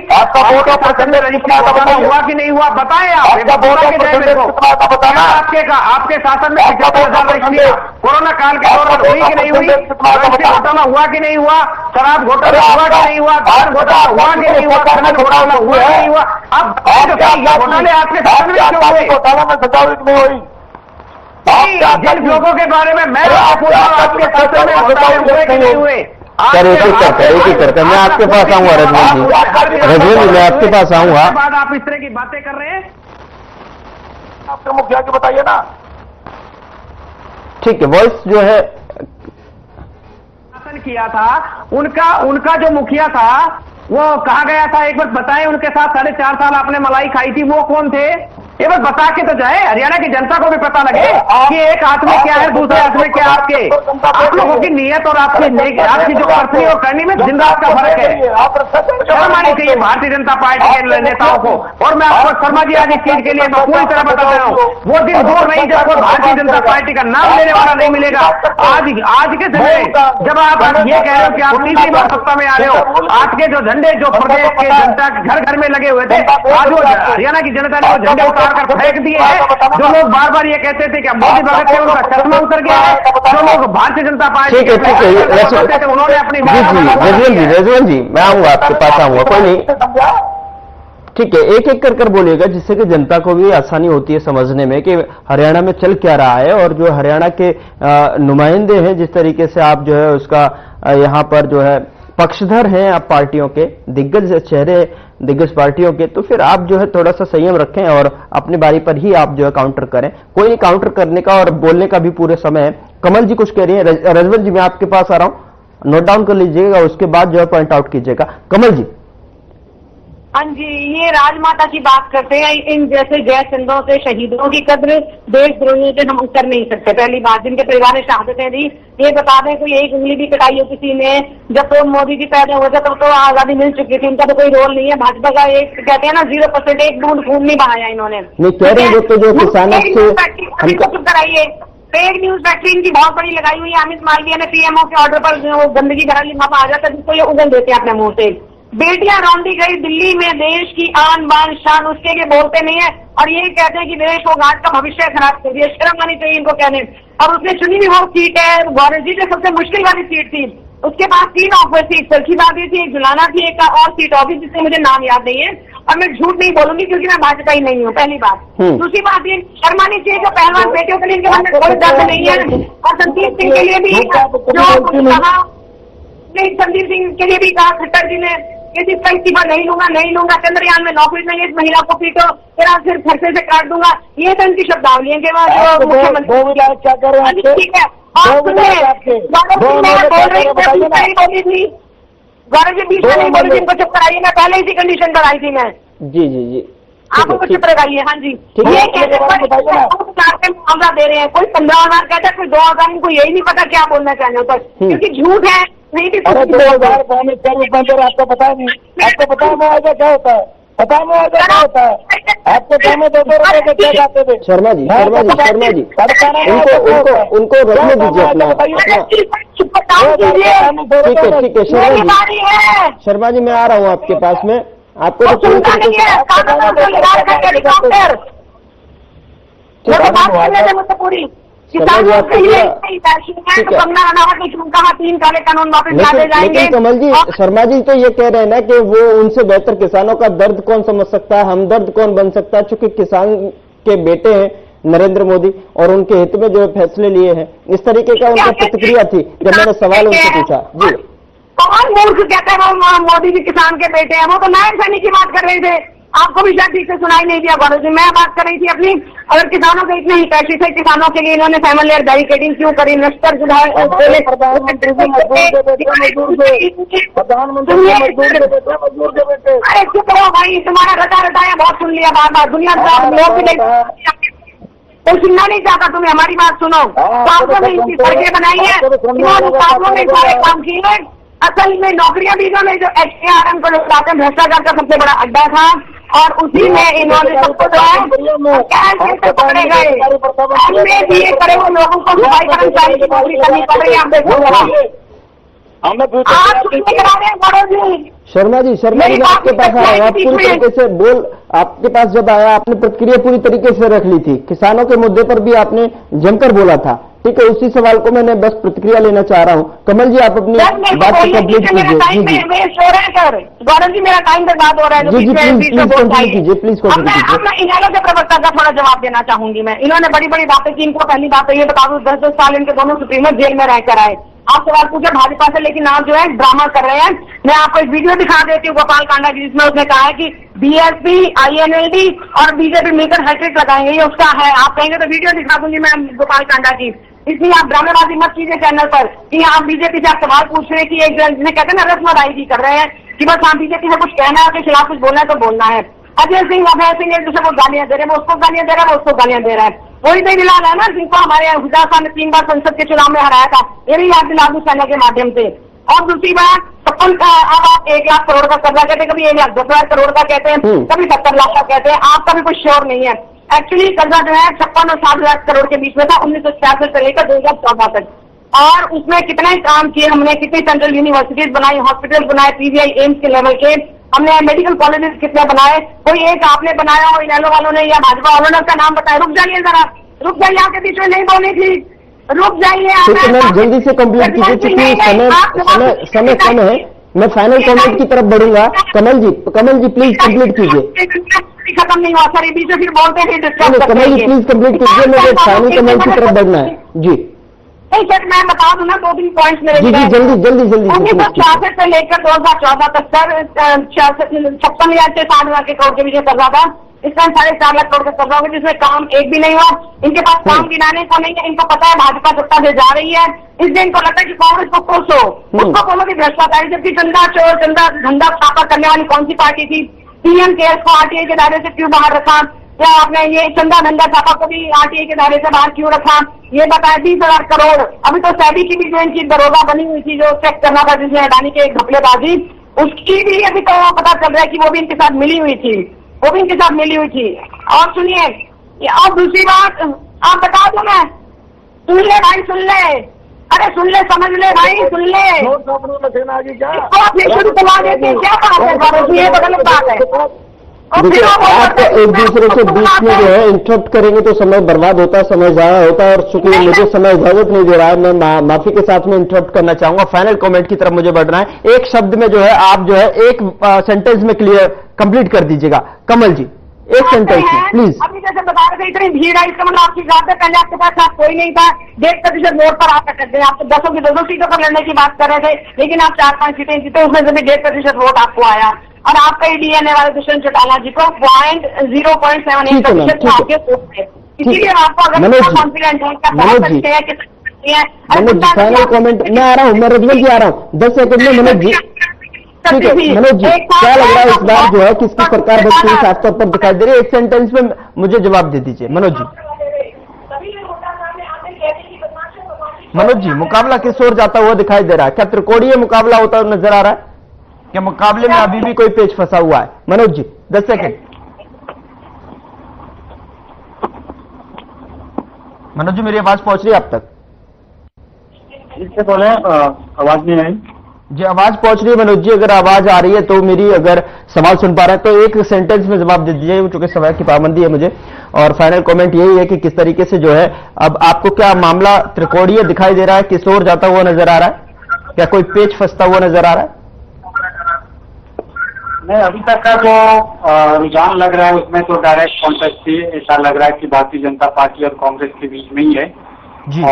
हुआ कि नहीं हुआ बताएं आप, आपके शासन में 75,000 रजिस्ट्रियां कोरोना काल के दौरान हुई कि नहीं हुई? घोटाला हुआ कि नहीं हुआ? शराब घोटाला हुआ कि नहीं हुआ? धान घोटाला हुआ कि नहीं हुआ? खनन घोटाला हुआ कि नहीं हुआ? अब घोटाले आपके शासन में क्यों हुए? घोटाला में सजावट नहीं हुई। जिन लोगों के बारे में मैं पूछ रहा हूँ, आपके शासन में घोटाले हुए कि नहीं हुए? सर एक ही करके मैं आपके पास आऊंगा रजनीश जी, मैं आपके पास आऊंगा। बाद आप इस तरह की बातें कर रहे हैं, आपके मुखिया की बताइए ना। ठीक है, वॉइस जो है किया था उनका जो मुखिया था वो कहा गया था, एक बार बताएं। उनके साथ 4.5 साल आपने मलाई खाई थी, वो कौन थे? एक बार बता के तो जाए, हरियाणा की जनता को भी पता लगे कि एक हाथ में क्या है, दूसरे हाथ में क्या आपके। आप लोगों की नीयत और आपकी जो करनी और करनी में दिन रात का फर्क है। शर्म आनी चाहिए भारतीय जनता पार्टी के नेताओं को। और मैं आपको शर्मा जी आज इस चीज के लिए मैं पूरी तरह बता रहा हूँ, वो दिन दूर नहीं जब कोई भारतीय जनता पार्टी का नाम लेने वाला नहीं मिलेगा। आज के समय जब आप ये कह रहे हो कि आप तीसरी बार सत्ता में आ रहे हो, आज के जो झंडे जो प्रदेश के जनता घर घर में लगे हुए थे, आज वो हरियाणा की जनता ने वो झंडे उतार कर फेंक दिए हैं। जो लोग बार बार ये कहते थे कि मोदी भगत थे, उनका चश्मा उतर गया है। जो लोग भारतीय जनता पार्टी उन्होंने अपनी रजवन जी मैं आऊंगा आपके पास आऊंगा, कोई नहीं, ठीक है, एक एक कर बोलिएगा जिससे कि जनता को भी आसानी होती है समझने में कि हरियाणा में चल क्या रहा है। और जो हरियाणा के नुमाइंदे हैं, जिस तरीके से आप जो है उसका यहाँ पर जो है पक्षधर हैं आप पार्टियों के, दिग्गज चेहरे दिग्गज पार्टियों के, तो फिर आप जो है थोड़ा सा संयम रखें और अपनी बारी पर ही आप जो है काउंटर करें। कोई नहीं काउंटर करने का और बोलने का भी पूरे समय है। कमल जी कुछ कह रही है। रजवंत जी मैं आपके पास आ रहा हूं, नोट डाउन कर लीजिएगा, उसके बाद जो है पॉइंट आउट कीजिएगा। कमल जी। हाँ जी, ये राजमाता की बात करते हैं, इन जैसे जय सिंधों से शहीदों की कद्र देशद्रोहियों से हम कर नहीं सकते। पहली बात, जिनके परिवार ने शहादतें दी, ये बता दें कोई एक उंगली भी कटाई हो किसी ने, जब तो मोदी जी पैदा हुए थे तब तो आजादी मिल चुकी थी, इनका तो कोई रोल नहीं है। भाजपा का एक कहते हैं ना 0%, एक बूंद खून नहीं बहाया इन्होंने। नहीं कह रहे हैं जो किसानों से चुप कराइए। फेक न्यूज फैक्ट्री इनकी बहुत बड़ी लगाई हुई है। अमित मालवीय ने पीएमओ के ऑर्डर पर जो गंदगी भरा लिफाफा आ जाता है जिसको ये उगल देते हैं अपने मुंह से। बेटियां रौंदी गई दिल्ली में, देश की आन बान शान, उसके लिए बोलते नहीं है और ये कहते हैं कि देश को घाट का भविष्य खराब कर दिया। शर्म आनी चाहिए इनको कहने। और उसने चुनी हुई वो सीट है, गौरव जी जो सबसे मुश्किल वाली सीट थी, उसके पास 3 ऑफर सीट, चरखी बाबी थी, एक जुलाना थी, एक और सीट ऑफिस जिससे मुझे नाम याद नहीं है। और मैं झूठ नहीं बोलूंगी क्योंकि मैं भाजपा ही नहीं हूँ, पहली बात। दूसरी बात ये शर्म आनी चाहिए जो पहलवान बेटियों के लिए इनके मन में कोई दर्द नहीं है। और संदीप सिंह के लिए भी जो कहा, संदीप सिंह के लिए भी कहा खट्टर जी ने कि जिसका इस्तीफा नहीं लूंगा, चंद्रयान में नौकरी नहीं है, इस महिला को पीटो, तेरा सिर खर्चे से काट दूंगा। ये तो इनकी शब्दावली है कि जो मुख्यमंत्री क्या कर रहे हैं। ठीक है, और सुनिए, बोली थी गौरव जी बीच में नहीं बोली थी, इनको चुप कराइए। मैं पहले इसी कंडीशन पर आई थी मैं। जी आप उनको चुप कराइए। हाँ जी, ये कहते हैं मामला दे रहे हैं, कोई 15,000 कहता है, कोई 2,000, इनको यही नहीं पता क्या बोलना चाह रहे हो, क्योंकि झूठ है। नहीं भी 2,000 पौने 4 रुपए आपको पता नहीं, आपको पता है मुआवजा क्या होता है, पता है मुआवजा क्या होता है, आपको पौने 200 रुपए के क्या जाते थे। शर्मा जी उनको रखने दीजिए अपना। ठीक है शर्मा जी मैं आ रहा हूँ आपके पास में, आपको तो पूरी तरीके से पूरी कंगना रनावत ने क्यों कहा 3 काले कानून वापस ला दे जाएंगे। लेकिन कमल जी, शर्मा जी तो ये कह रहे हैं ना कि वो उनसे बेहतर किसानों का दर्द कौन समझ सकता है, हमदर्द कौन बन सकता है, चूंकि किसान के बेटे हैं नरेंद्र मोदी और उनके हित में जो फैसले लिए हैं। इस तरीके का उनकी प्रतिक्रिया थी जब मैंने सवाल उनसे पूछा। जी कौन मूर्ख कहते हैं वो मोदी जी किसान के बेटे हैं, वो तो नायब सैनिक की बात कर रहे थे। आपको भी शायद ठीक से सुनाई नहीं दिया गौरव जी, मैं बात कर रही थी अपनी। अगर किसानों के इतने ही कैसे थे, किसानों के लिए इन्होंने फैमिली लेयर बैरिकेडिंग क्यों करी, नस्तर सुधार, अरे चुप रहो भाई, तुम्हारा रटाया बहुत सुन लिया बार, दुनिया लोग भी नहीं, कोई सुनना नहीं चाहता। तुम्हें हमारी बात सुनो। काबलों ने इनकी सड़कें बनाई है, काबलों ने सारे काम किए। असल में नौकरियां भी इन्होंने जो HARM को लगाते भ्रष्टाचार का सबसे बड़ा अड्डा था, और उसी में इन्होंने सबको जो है पकड़े गए। ये करे हुए लोगों को सफाई कर्मचारी की नौकरी करनी पड़ रही है। शर्मा जी मैं आपके पास आया, आप पूरी तरीके से आपके पास जब आया आपने प्रतिक्रिया पूरी तरीके से रख ली थी, किसानों के मुद्दे पर भी आपने जमकर बोला था। ठीक है, उसी सवाल को मैंने बस प्रतिक्रिया लेना चाह रहा हूँ। कमल जी आप अपनी बात को कंप्लीट कीजिए। गौरव जी मेरा टाइम बर्बाद हो रहा है। जी प्लीज मैं इन्हें के प्रवक्ता का थोड़ा जवाब देना चाहूंगी। मैं इन्होंने बड़ी बड़ी बातें की। इनको पहली बात तो ये बता दूं 10-10 साल इनके दोनों सुप्रीमो जेल में रहकर आए। आप सवाल पूछे भाजपा से, लेकिन आप जो है ड्रामा कर रहे हैं। मैं आपको एक वीडियो दिखा देती हूँ गोपाल कांडा की, जिसमें उसने कहा है कि BSP INLD और बीजेपी मिलकर हैट्रिक लगाएंगे, ये उसका है। आप कहेंगे तो वीडियो दिखा दूंगी मैं गोपाल कांडा की। इसलिए आप ड्रामेबाजी मत कीजिए चैनल पर कि आप बीजेपी से आप सवाल पूछ रहे हैं कि एक जिन्हें कहते हैं ना रस्म अदायगी कर रहे हैं कि बस आप बीजेपी से कुछ कहना है, उसके खिलाफ कुछ बोलना है तो बोलना है। अजय सिंह एक दूसरे को गालियां दे रहे हैं, वो उसको गालियां दे रहा है, वो उसको गालियां दे रहा है। वही तो दिलाल है ना जिनको हमारे हुदा खान ने 3 बार संसद के चुनाव में हराया था, ये भी याद दिला दूं चैनल के माध्यम से। और दूसरी बात, अब आप 1 लाख करोड़ का कर्जा कहते हैं, कभी 1,10,000 करोड़ का कहते हैं, कभी 70 लाख का कहते हैं। आपका भी कुछ श्योर नहीं है। एक्चुअली कर्जा जो है 56 और 60 लाख करोड़ के बीच में था 1966 से लेकर 2014 तक। और उसमें कितने काम किए हमने, कितनी सेंट्रल यूनिवर्सिटीज बनाई, हॉस्पिटल बनाए, PGI एम्स के लेवल के, हमने मेडिकल कॉलेजेस कितने बनाए। कोई एक आपने बनाया हो इनेलो वालों ने या भाजपा वालों ने, उसका नाम बताया। रुक जाइए जरा, रुक जाइए, आपके बीच में नहीं बोलनी थी, रुक जाइए। जल्दी से कंप्लीट कीजिए क्योंकि समय कम है। मैं फाइनल कमेंट की तरफ बढ़ूंगा। कमल जी प्लीज कंप्लीट कीजिए। खत्म नहीं हुआ सर, बीच में फिर बोलते हैं। कमल जी प्लीज कंप्लीट कीजिए, मुझे फाइनल कमेंट की तरफ बढ़ना है। जी नहीं सर, मैं बता दूं ना 2-3 पॉइंट्स मेरे। जी जल्दी 1966 से लेकर 2014 तक सर 56,000 से 60,000 करोड़ के विजय कर रहा था। इस टाइम 4.5 लाख करोड़ का कर रहा होगा, जिसमें काम एक भी नहीं हुआ। इनके पास काम गिनाने को नहीं है। इनको पता है भाजपा सत्ता से जा रही है, इसलिए इनको लगता है कि कांग्रेस को कोसो, उसको बोलो कि भ्रष्टाचारी। जबकि चंदा चोर, चंदा धंधा छापा करने वाली कौन सी पार्टी थी? पीएम केयर्स को आरटीआई के दायरे से क्यों बाहर रखा? या आपने ये चंदा धंधा छापा को भी आरटीआई के दायरे से बाहर क्यों रखा? ये बताया 20,000 करोड़। अभी तो सेबी की भी जो इनकी दरोगा बनी हुई थी, जो चेक करना था, जिसमें अडानी के घपलेबाजी, उसकी भी अभी तो पता चल रहा है कि वो भी इनके साथ मिली हुई थी, और सुनिए, और दूसरी बात आप बता दो, मैं सुन ले भाई, सुन ले, अरे सुन ले, समझ ले भाई, सुन ले। शुरू करवा देते हैं, क्या बात है? ये बदल बात है। देखिए, आप एक दूसरे के बीच में जो है इंटरप्ट करेंगे तो समय बर्बाद होता है, समय जाया होता है। और चूंकि मुझे समय इजाजत नहीं दे रहा है, मैं माफी के साथ में इंटरप्ट करना चाहूंगा। फाइनल कमेंट की तरफ मुझे बढ़ना है। एक शब्द में जो है आप जो है एक सेंटेंस में क्लियर कंप्लीट कर दीजिएगा। कमल जी, एक सेंटेंस में प्लीज। अभी जैसे बता रहे थे, इतनी भीड़ है, इसका मतलब आपकी बात है, पहले आपके पास कोई नहीं था, 1.5% वोट पर आप अटक गए। आप तो 10 की 2 सीटों पर लड़ने की बात कर रहे थे, लेकिन आप 4-5 सीटें जीते, उसमें से भी 1.5% वोट आपको आया। और आपका डीएनए वाले दुष्यंत चौटाला जी को 0.78% आपके वोट थे। इसीलिए आपको अगर कॉन्फिडेंट है, बहुत अच्छे है कि मनोज जी फाइनल कमेंट। मैं आ रहा हूँ, मैं रजवन जी आ रहा हूँ 10 सेकंड में। मनोज जी, ठीक है मनोज जी, क्या लग रहा है इस बार जो है किसकी सरकार बनती है साफ तौर पर दिखाई दे रही है? एक सेंटेंस में मुझे जवाब दे दीजिए मनोज जी। मनोज जी, मुकाबला किस ओर जाता हुआ दिखाई दे रहा है? क्या त्रिकोणीय मुकाबला होता हुआ नजर आ रहा है, क्या मुकाबले में अभी भी कोई पेच फंसा हुआ है? मनोज जी 10 सेकंड। मनोज जी, मेरी आवाज पहुंच रही है आप तक? इससे बोले आवाज नहीं आई जी, आवाज पहुंच रही है मनोज जी। अगर आवाज आ रही है तो मेरी, अगर सवाल सुन पा रहे हैं तो एक सेंटेंस में जवाब दे दीजिए, चूंकि समय की पाबंदी है मुझे। और फाइनल कमेंट यही है कि किस तरीके से जो है अब आपको क्या मामला त्रिकोणीय दिखाई दे रहा है, किस ओर जाता हुआ नजर आ रहा है, क्या कोई पेच फंसता हुआ नजर आ रहा है? नहीं, अभी तक का जो रुझान लग रहा है उसमें तो डायरेक्ट कॉन्टेस्ट ही ऐसा लग रहा है कि भारतीय जनता पार्टी और कांग्रेस के बीच में ही है जी।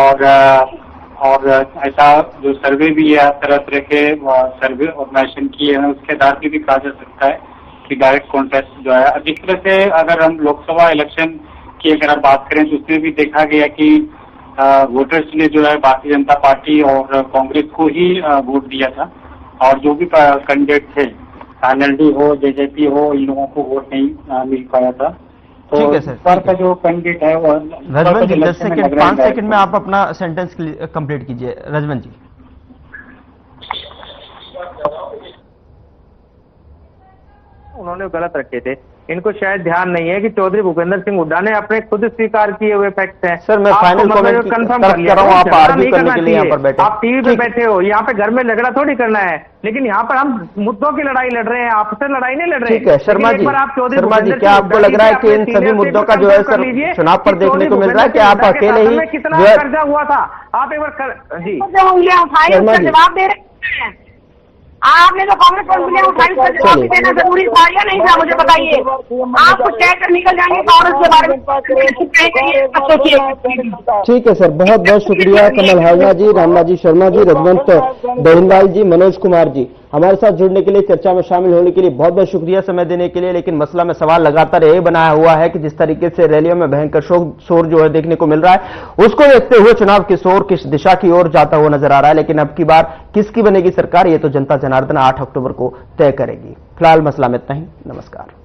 और ऐसा जो सर्वे भी है, तरह तरह के सर्वे ऑर्गेनाइजेशन किए हैं, उसके आधार पर भी कहा जा सकता है कि डायरेक्ट कॉन्टेस्ट जो है। अधिक तरह से अगर हम लोकसभा इलेक्शन की अगर आप बात करें तो उसमें भी देखा गया कि वोटर्स ने जो है भारतीय जनता पार्टी और कांग्रेस को ही वोट दिया था, और जो भी कैंडिडेट थे, एनएलडी हो, जेजेपी हो, इन लोगों को वोट नहीं मिल पाया था। तो ठीक है सर, इस बार का जो कैंडिडेट है वो रजवन जी 10 सेकंड 5 सेकंड में आप अपना सेंटेंस कंप्लीट कीजिए। रजवन जी, उन्होंने गलत रखे थे, इनको शायद ध्यान नहीं है कि चौधरी भूपेंद्र सिंह हुड्डा ने अपने खुद स्वीकार किए हुए फैक्ट्स हैं। सर मैं फाइनल कमेंट कंफर्म कर रहा हूं, आप आर्ग्यू करने के लिए यहाँ पर बैठे, आप टीवी पे बैठे हो, यहाँ पे घर में झगड़ा थोड़ी करना है, लेकिन यहाँ पर हम मुद्दों की लड़ाई लड़ रहे हैं, आपसे लड़ाई नहीं लड़ रहे। ठीक है शर्मा जी, क्या आपको लग रहा है कि इन सभी मुद्दों का जो है सर चुनाव पर देखने को मिल रहा है कि आप अकेले ही कितना कर्जा हुआ था? आप एक बार जी जवाब दे रहे हैं। आपने तो कांग्रेस को उंगलियां उठाई, उसका जवाब भी देना जरूरी था या नहीं था, मुझे बताइए। आप कुछ कहकर निकल जाएंगे कांग्रेस के बारे में। ठीक है सर, बहुत बहुत शुक्रिया कमल हालना जी, रामनाथ जी शर्मा जी, रजवंत दहिंदाल जी, मनोज कुमार जी, हमारे साथ जुड़ने के लिए, चर्चा में शामिल होने के लिए बहुत बहुत शुक्रिया समय देने के लिए। लेकिन मसला में सवाल लगातार यही बनाया हुआ है कि जिस तरीके से रैलियों में भयंकर शोर जो है देखने को मिल रहा है, उसको देखते हुए चुनाव की शोर किस दिशा की ओर जाता हुआ नजर आ रहा है। लेकिन अब की बार किसकी बनेगी सरकार, ये तो जनता जनार्दन 8 अक्टूबर को तय करेगी। फिलहाल मसला में इतना ही, नमस्कार।